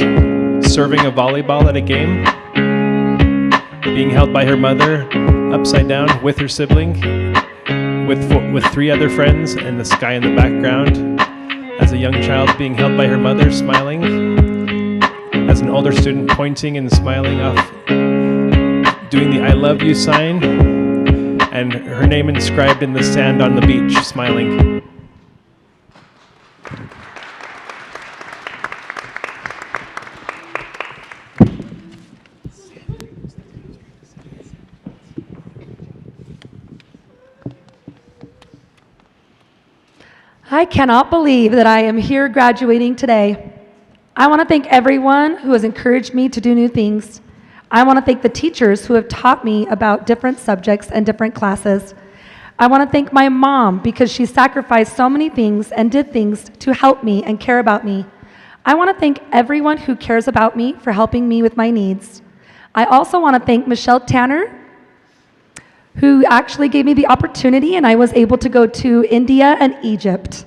Serving a volleyball at a game. Being held by her mother upside down with her sibling. With three other friends and the sky in the background. As a young child being held by her mother, smiling. As an older student pointing and smiling off, doing the I love you sign, and her name inscribed in the sand on the beach, smiling. I cannot believe that I am here graduating today. I want to thank everyone who has encouraged me to do new things. I want to thank the teachers who have taught me about different subjects and different classes. I want to thank my mom because she sacrificed so many things and did things to help me and care about me. I want to thank everyone who cares about me for helping me with my needs. I also want to thank Michelle Tanner, who actually gave me the opportunity, and I was able to go to India and Egypt.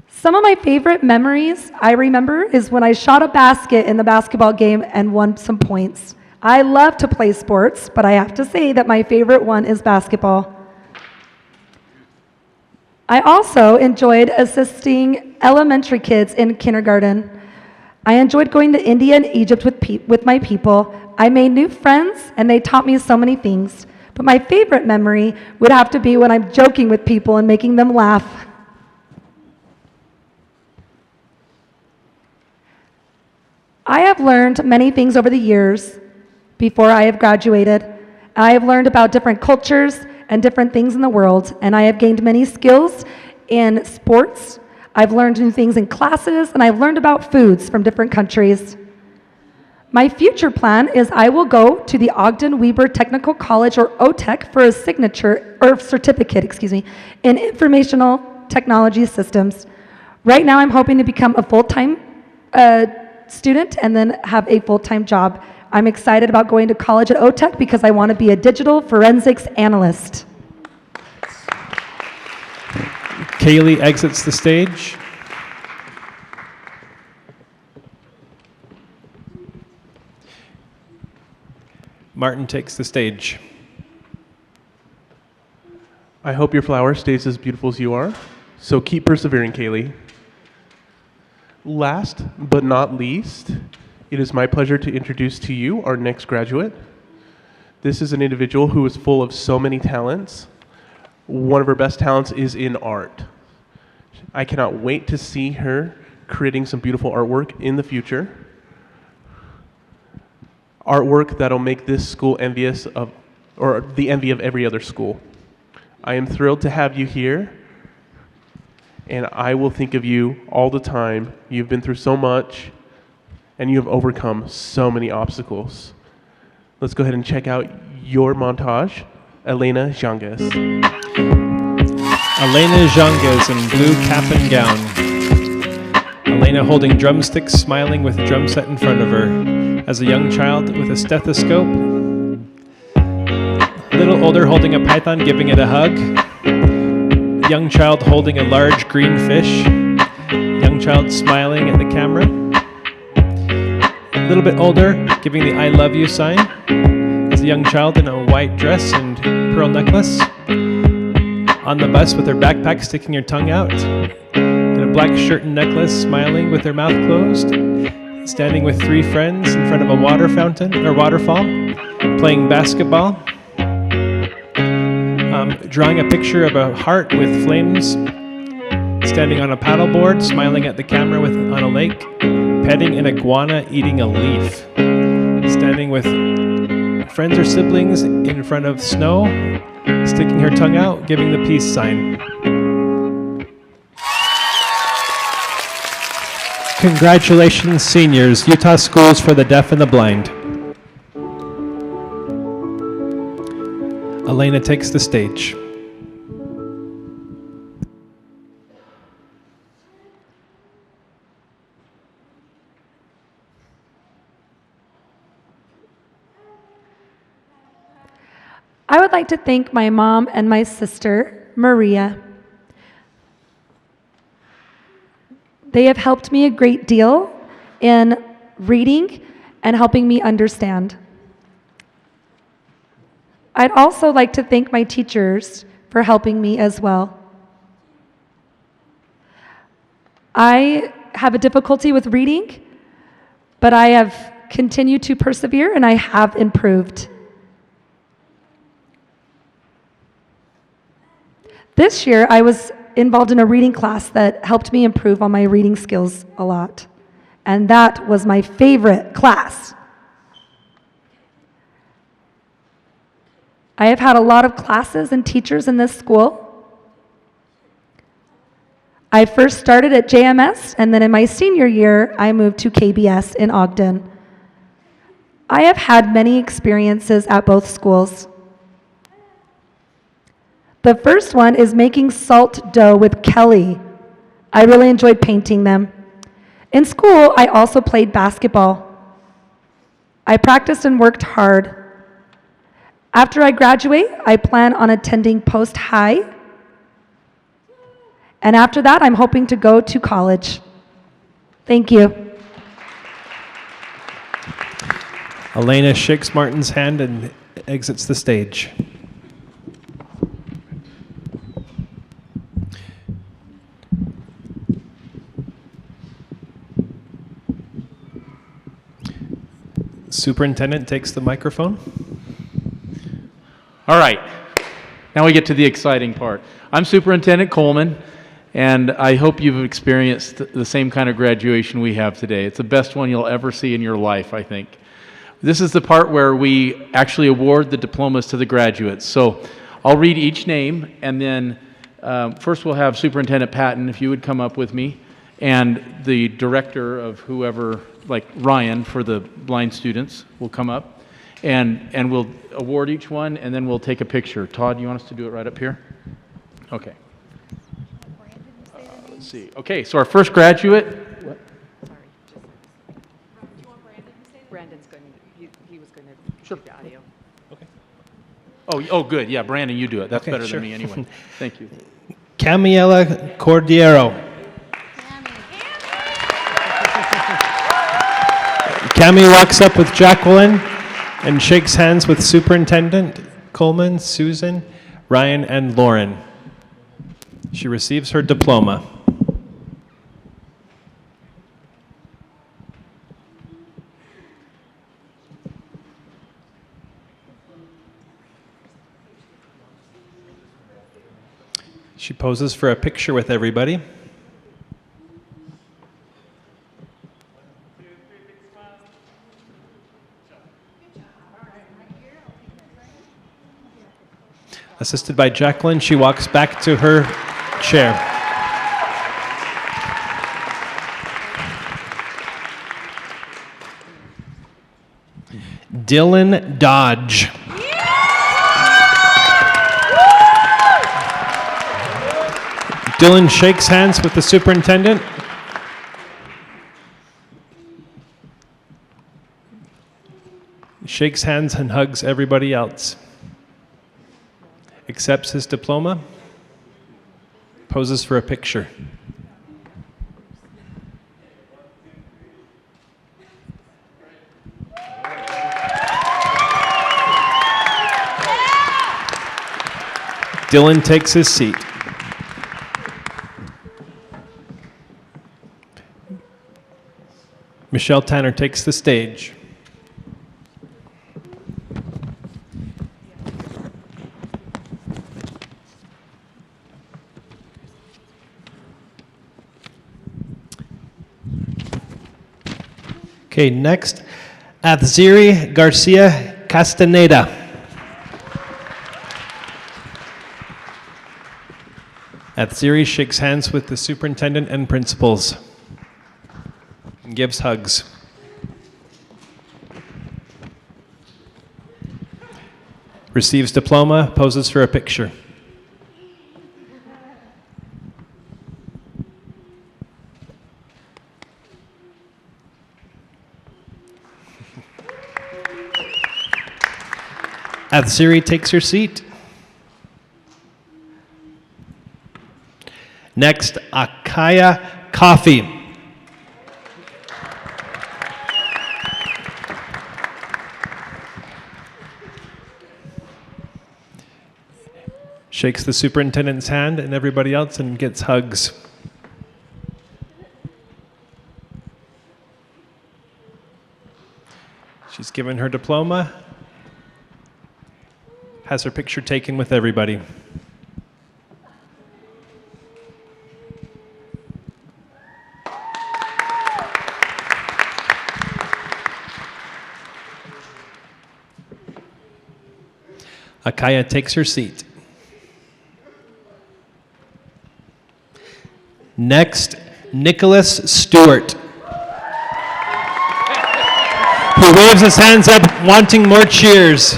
Some of my favorite memories I remember is when I shot a basket in the basketball game and won some points. I love to play sports, but I have to say that my favorite one is basketball. I also enjoyed assisting elementary kids in kindergarten. I enjoyed going to India and Egypt with my people. I made new friends, and they taught me so many things. But my favorite memory would have to be when I'm joking with people and making them laugh. I have learned many things over the years before I have graduated. I have learned about different cultures and different things in the world, and I have gained many skills in sports. I've learned new things in classes, and I've learned about foods from different countries. My future plan is I will go to the Ogden Weber Technical College, or OTEC, for a certificate, in informational technology systems. Right now, I'm hoping to become a full-time student and then have a full-time job. I'm excited about going to college at OTEC because I want to be a digital forensics analyst. Kaylee exits the stage. Martin takes the stage. I hope your flower stays as beautiful as you are, so keep persevering, Kaylee. Last but not least, it is my pleasure to introduce to you our next graduate. This is an individual who is full of so many talents. One of her best talents is in art. I cannot wait to see her creating some beautiful artwork in the future. Artwork that'll make this school envious of, or the envy of every other school. I am thrilled to have you here, and I will think of you all the time. You've been through so much, and you have overcome so many obstacles. Let's go ahead and check out your montage, Elena Jangas. Elena Jangas in blue cap and gown. Elena holding drumsticks, smiling with a drum set in front of her. As a young child with a stethoscope. A little older holding a python, giving it a hug. Young child holding a large green fish. Young child smiling at the camera. A little bit older, giving the I love you sign. As a young child in a white dress and pearl necklace. On the bus with her backpack, sticking her tongue out. In a black shirt and necklace, smiling with her mouth closed. Standing with 3 friends in front of a water fountain or waterfall. Playing basketball. Drawing a picture of a heart with flames, standing on a paddleboard, smiling at the camera on a lake, petting an iguana, eating a leaf, standing with friends or siblings in front of snow, sticking her tongue out, giving the peace sign. Congratulations, seniors, Utah Schools for the Deaf and the Blind. Elena takes the stage. I would like to thank my mom and my sister, Maria. They have helped me a great deal in reading and helping me understand. I'd also like to thank my teachers for helping me as well. I have a difficulty with reading, but I have continued to persevere and I have improved. This year, I was involved in a reading class that helped me improve on my reading skills a lot. And that was my favorite class. I have had a lot of classes and teachers in this school. I first started at JMS, and then in my senior year, I moved to KBS in Ogden. I have had many experiences at both schools. The first one is making salt dough with Kelly. I really enjoyed painting them. In school, I also played basketball. I practiced and worked hard. After I graduate, I plan on attending post-high. And after that, I'm hoping to go to college. Thank you. Elena shakes Martin's hand and exits the stage. Superintendent takes the microphone. All right, now we get to the exciting part. I'm Superintendent Coleman, and I hope you've experienced the same kind of graduation we have today. It's the best one you'll ever see in your life, I think. This is the part where we actually award the diplomas to the graduates. So I'll read each name, and then first we'll have Superintendent Patton, if you would come up with me, and the director of whoever, like Ryan for the blind students, will come up. And we'll award each one, and then we'll take a picture. Todd, you want us to do it right up here? Okay. Let's see. Okay, so our first graduate. What? Brandon's going to, he was going to Sure. do the audio. Oh, good. Yeah, Brandon, you do it. That's Okay, better sure. than me anyway. Thank you. Camiela Cordiero. Cami walks up with Jacqueline and shakes hands with Superintendent Coleman, Susan, Ryan, and Lauren. She receives her diploma. She poses for a picture with everybody. Assisted by Jacqueline, she walks back to her chair. Dylan Dodge. Dylan shakes hands with the superintendent. Shakes hands and hugs everybody else. Accepts his diploma, poses for a picture. Dylan takes his seat. Michelle Tanner takes the stage. Okay, next, Athziri Garcia Castaneda. Athziri shakes hands with the superintendent and principals and gives hugs. Receives diploma, poses for a picture. Athziri takes her seat. Next, Akaya Coffee. Shakes the superintendent's hand and everybody else and gets hugs. She's given her diploma, has her picture taken with everybody. Akaya takes her seat. Next, Nicholas Stewart. He waves his hands up, wanting more cheers.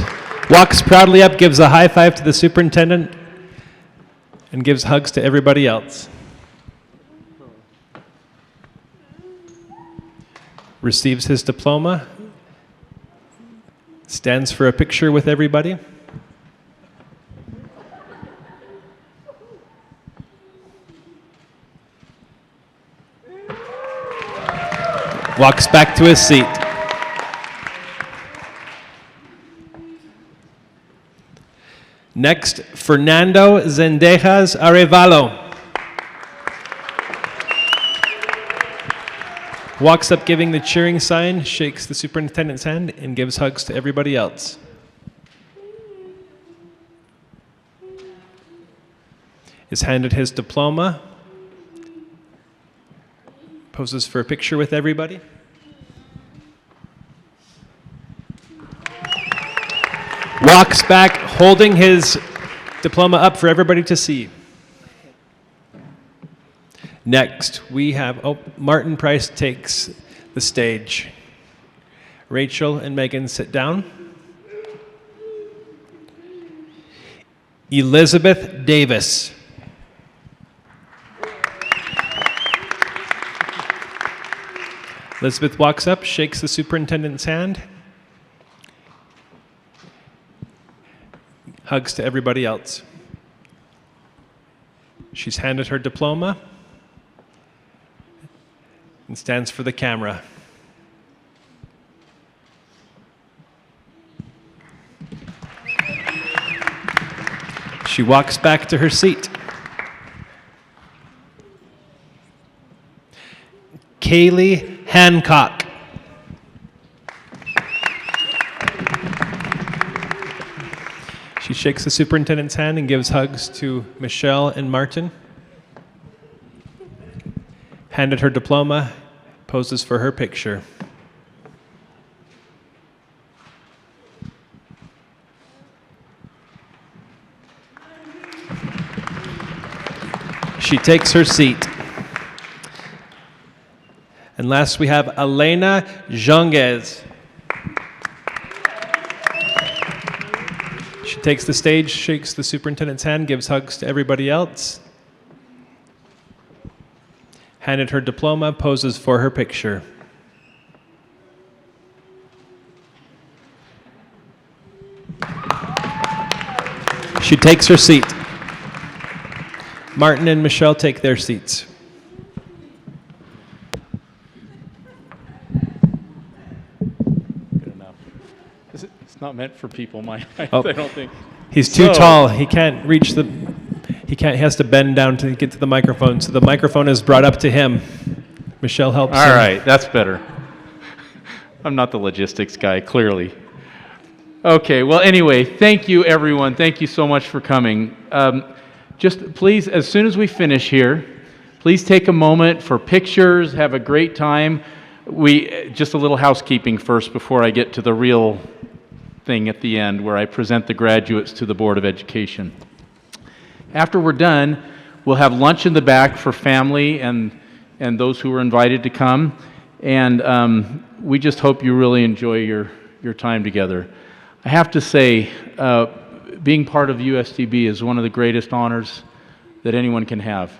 Walks proudly up, gives a high five to the superintendent, and gives hugs to everybody else. Receives his diploma, stands for a picture with everybody. Walks back to his seat. Next, Fernando Zendejas Arevalo. Walks up giving the cheering sign, shakes the superintendent's hand, and gives hugs to everybody else. Is handed his diploma, poses for a picture with everybody. Walks back holding his diploma up for everybody to see. Next, we have, Martin Price takes the stage. Rachel and Megan sit down. Elizabeth Davis. Elizabeth walks up, shakes the superintendent's hand, hugs to everybody else. She's handed her diploma and stands for the camera. She walks back to her seat. Kaylee Hancock. She shakes the superintendent's hand and gives hugs to Michelle and Martin. Handed her diploma, poses for her picture. She takes her seat. And last we have Elena Jonguez. She takes the stage, shakes the superintendent's hand, gives hugs to everybody else. Handed her diploma, poses for her picture. She takes her seat. Martin and Michelle take their seats. Good enough. It's not meant for people my height, Oh. I don't think. He's too tall. He can't reach the. He has to bend down to get to the microphone. So the microphone is brought up to him. Michelle helps All him. right, that's better. I'm not the logistics guy, clearly. Okay, well, anyway, thank you, everyone. Thank you so much for coming. Just please, as soon as we finish here, please take a moment for pictures, have a great time. Just a little housekeeping first before I get to the real thing at the end where I present the graduates to the Board of Education. After we're done, we'll have lunch in the back for family and those who were invited to come. And we just hope you really enjoy your time together. I have to say, being part of USDB is one of the greatest honors that anyone can have.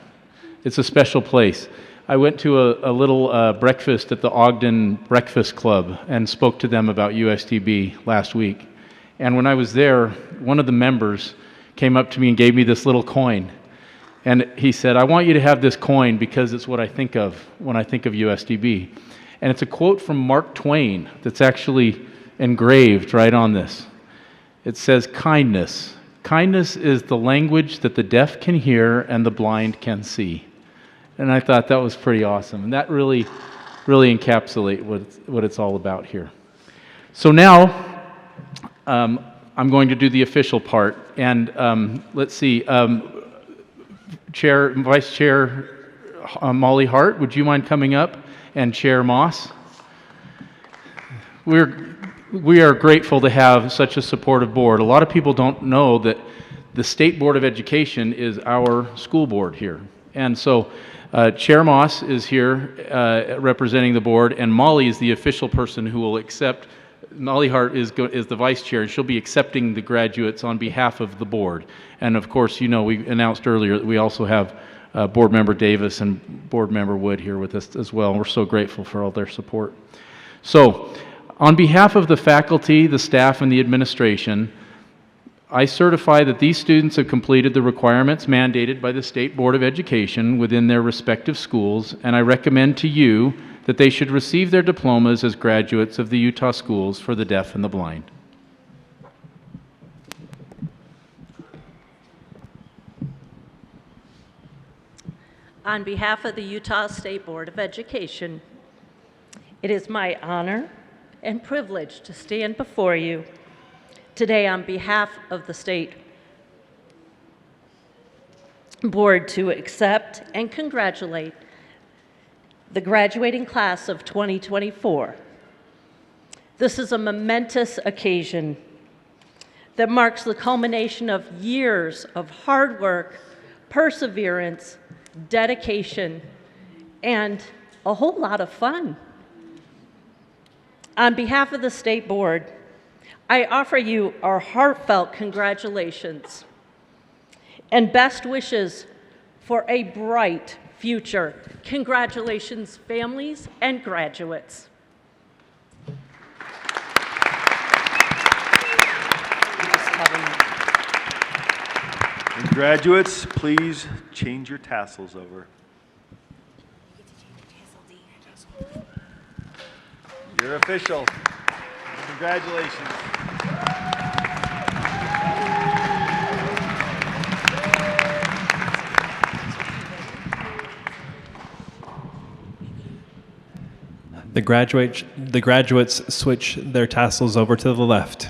It's a special place. I went to a little breakfast at the Ogden Breakfast Club and spoke to them about USDB last week. And when I was there, one of the members came up to me and gave me this little coin. And he said, I want you to have this coin because it's what I think of when I think of USDB. And it's a quote from Mark Twain that's actually engraved right on this. It says, kindness. Kindness is the language that the deaf can hear and the blind can see. And I thought that was pretty awesome. And that really encapsulates what it's all about here. So now, I'm going to do the official part. And let's see, Vice Chair Molly Hart, would you mind coming up? And Chair Moss? We are grateful to have such a supportive board. A lot of people don't know that the State Board of Education is our school board here. And so Chair Moss is here representing the board, and Molly is the official person who will accept. Molly Hart is the vice chair, and she'll be accepting the graduates on behalf of the board. And of course, you know, we announced earlier that we also have Board Member Davis and Board Member Wood here with us as well. And we're so grateful for all their support. So, on behalf of the faculty, the staff, and the administration, I certify that these students have completed the requirements mandated by the State Board of Education within their respective schools, and I recommend to you that they should receive their diplomas as graduates of the Utah Schools for the Deaf and the Blind. On behalf of the Utah State Board of Education, it is my honor and privilege to stand before you today on behalf of the State Board to accept and congratulate the graduating class of 2024. This is a momentous occasion that marks the culmination of years of hard work, perseverance, dedication, and a whole lot of fun. On behalf of the State Board, I offer you our heartfelt congratulations and best wishes for a bright future. Congratulations, families and graduates. And graduates, please change your tassels over. You're official. Congratulations. The graduates switch their tassels over to the left.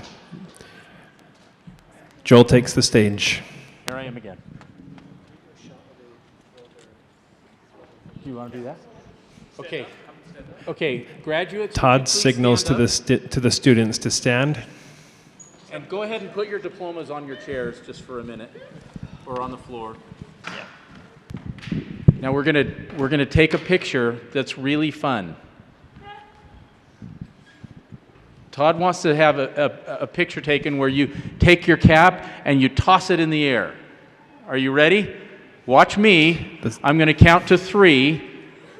Joel takes the stage. Here I am again. Do you want to do that? Okay. Okay, graduates. Todd signals to the students to stand. And go ahead and put your diplomas on your chairs just for a minute, or on the floor. Yeah. Now we're gonna take a picture that's really fun. Todd wants to have a picture taken where you take your cap and you toss it in the air. Are you ready? Watch me. I'm going to count to 3.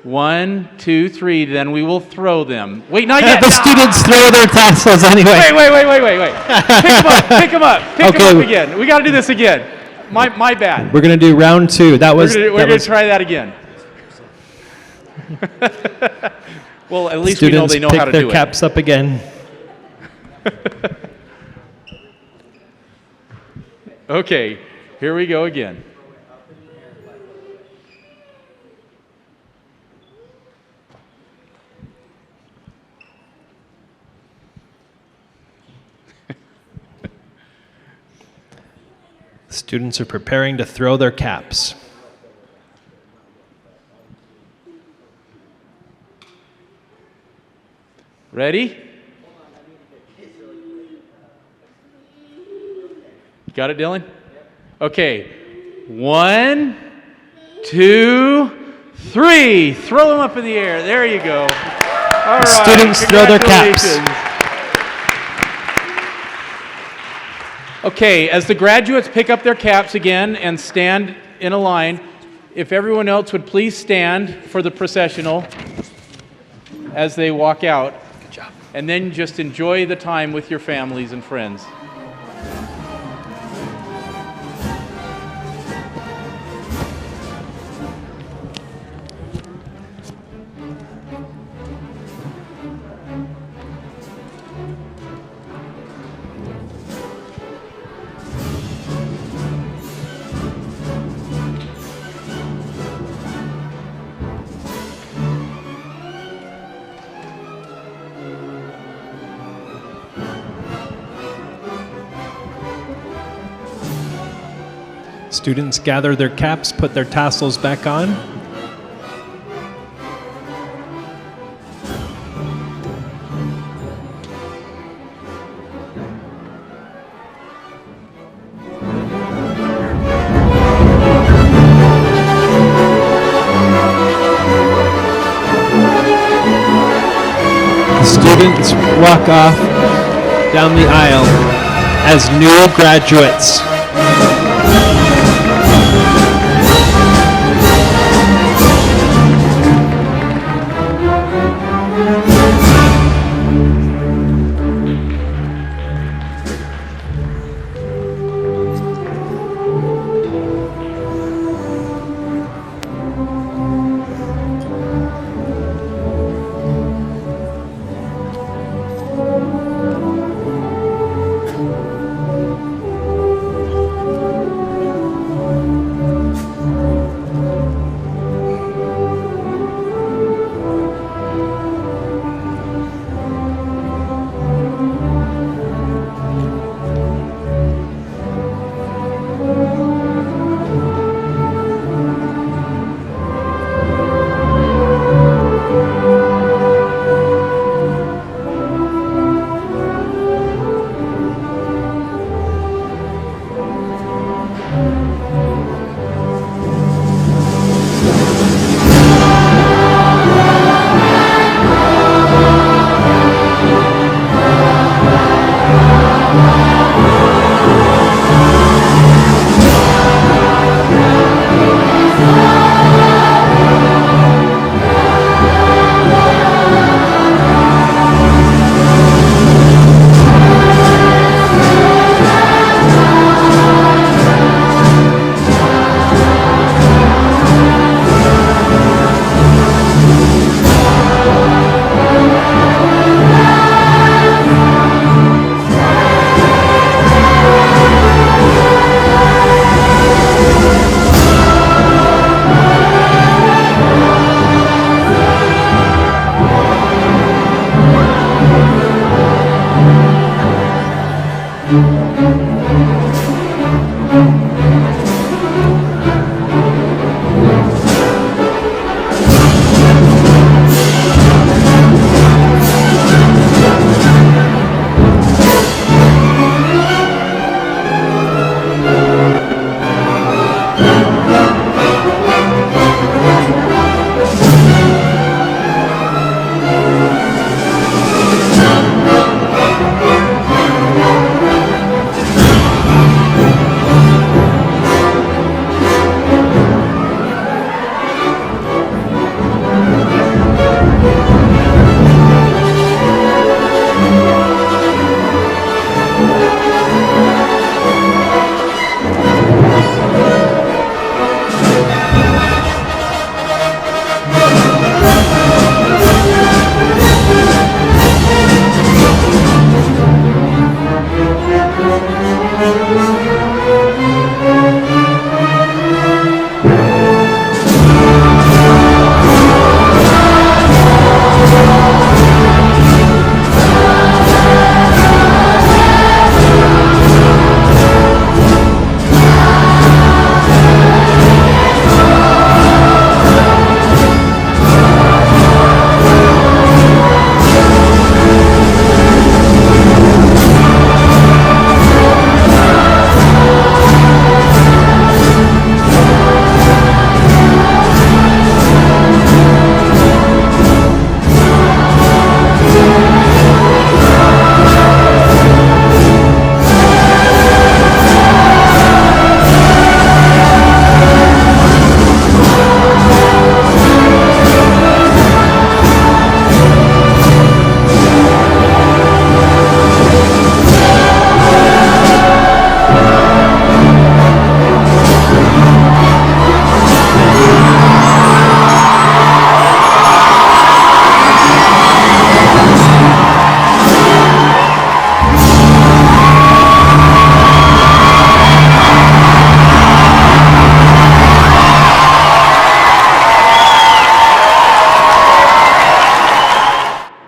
1, 2, 3. Then we will throw them. Wait, not yet. The students throw their tassels anyway. Wait. Pick them up again. We got to do this again. My bad. We're going to do round 2. We're going to try that again. Well, at least we know they know how to do it. Students pick their caps up again. Okay, here we go again. Students are preparing to throw their caps. Ready? Got it, Dylan? Okay. 1, 2, 3. Throw them up in the air. There you go. All right. Students throw their caps. Okay, as the graduates pick up their caps again and stand in a line, if everyone else would please stand for the processional as they walk out. Good job. And then just enjoy the time with your families and friends. Students gather their caps, put their tassels back on. Students walk off down the aisle as new graduates.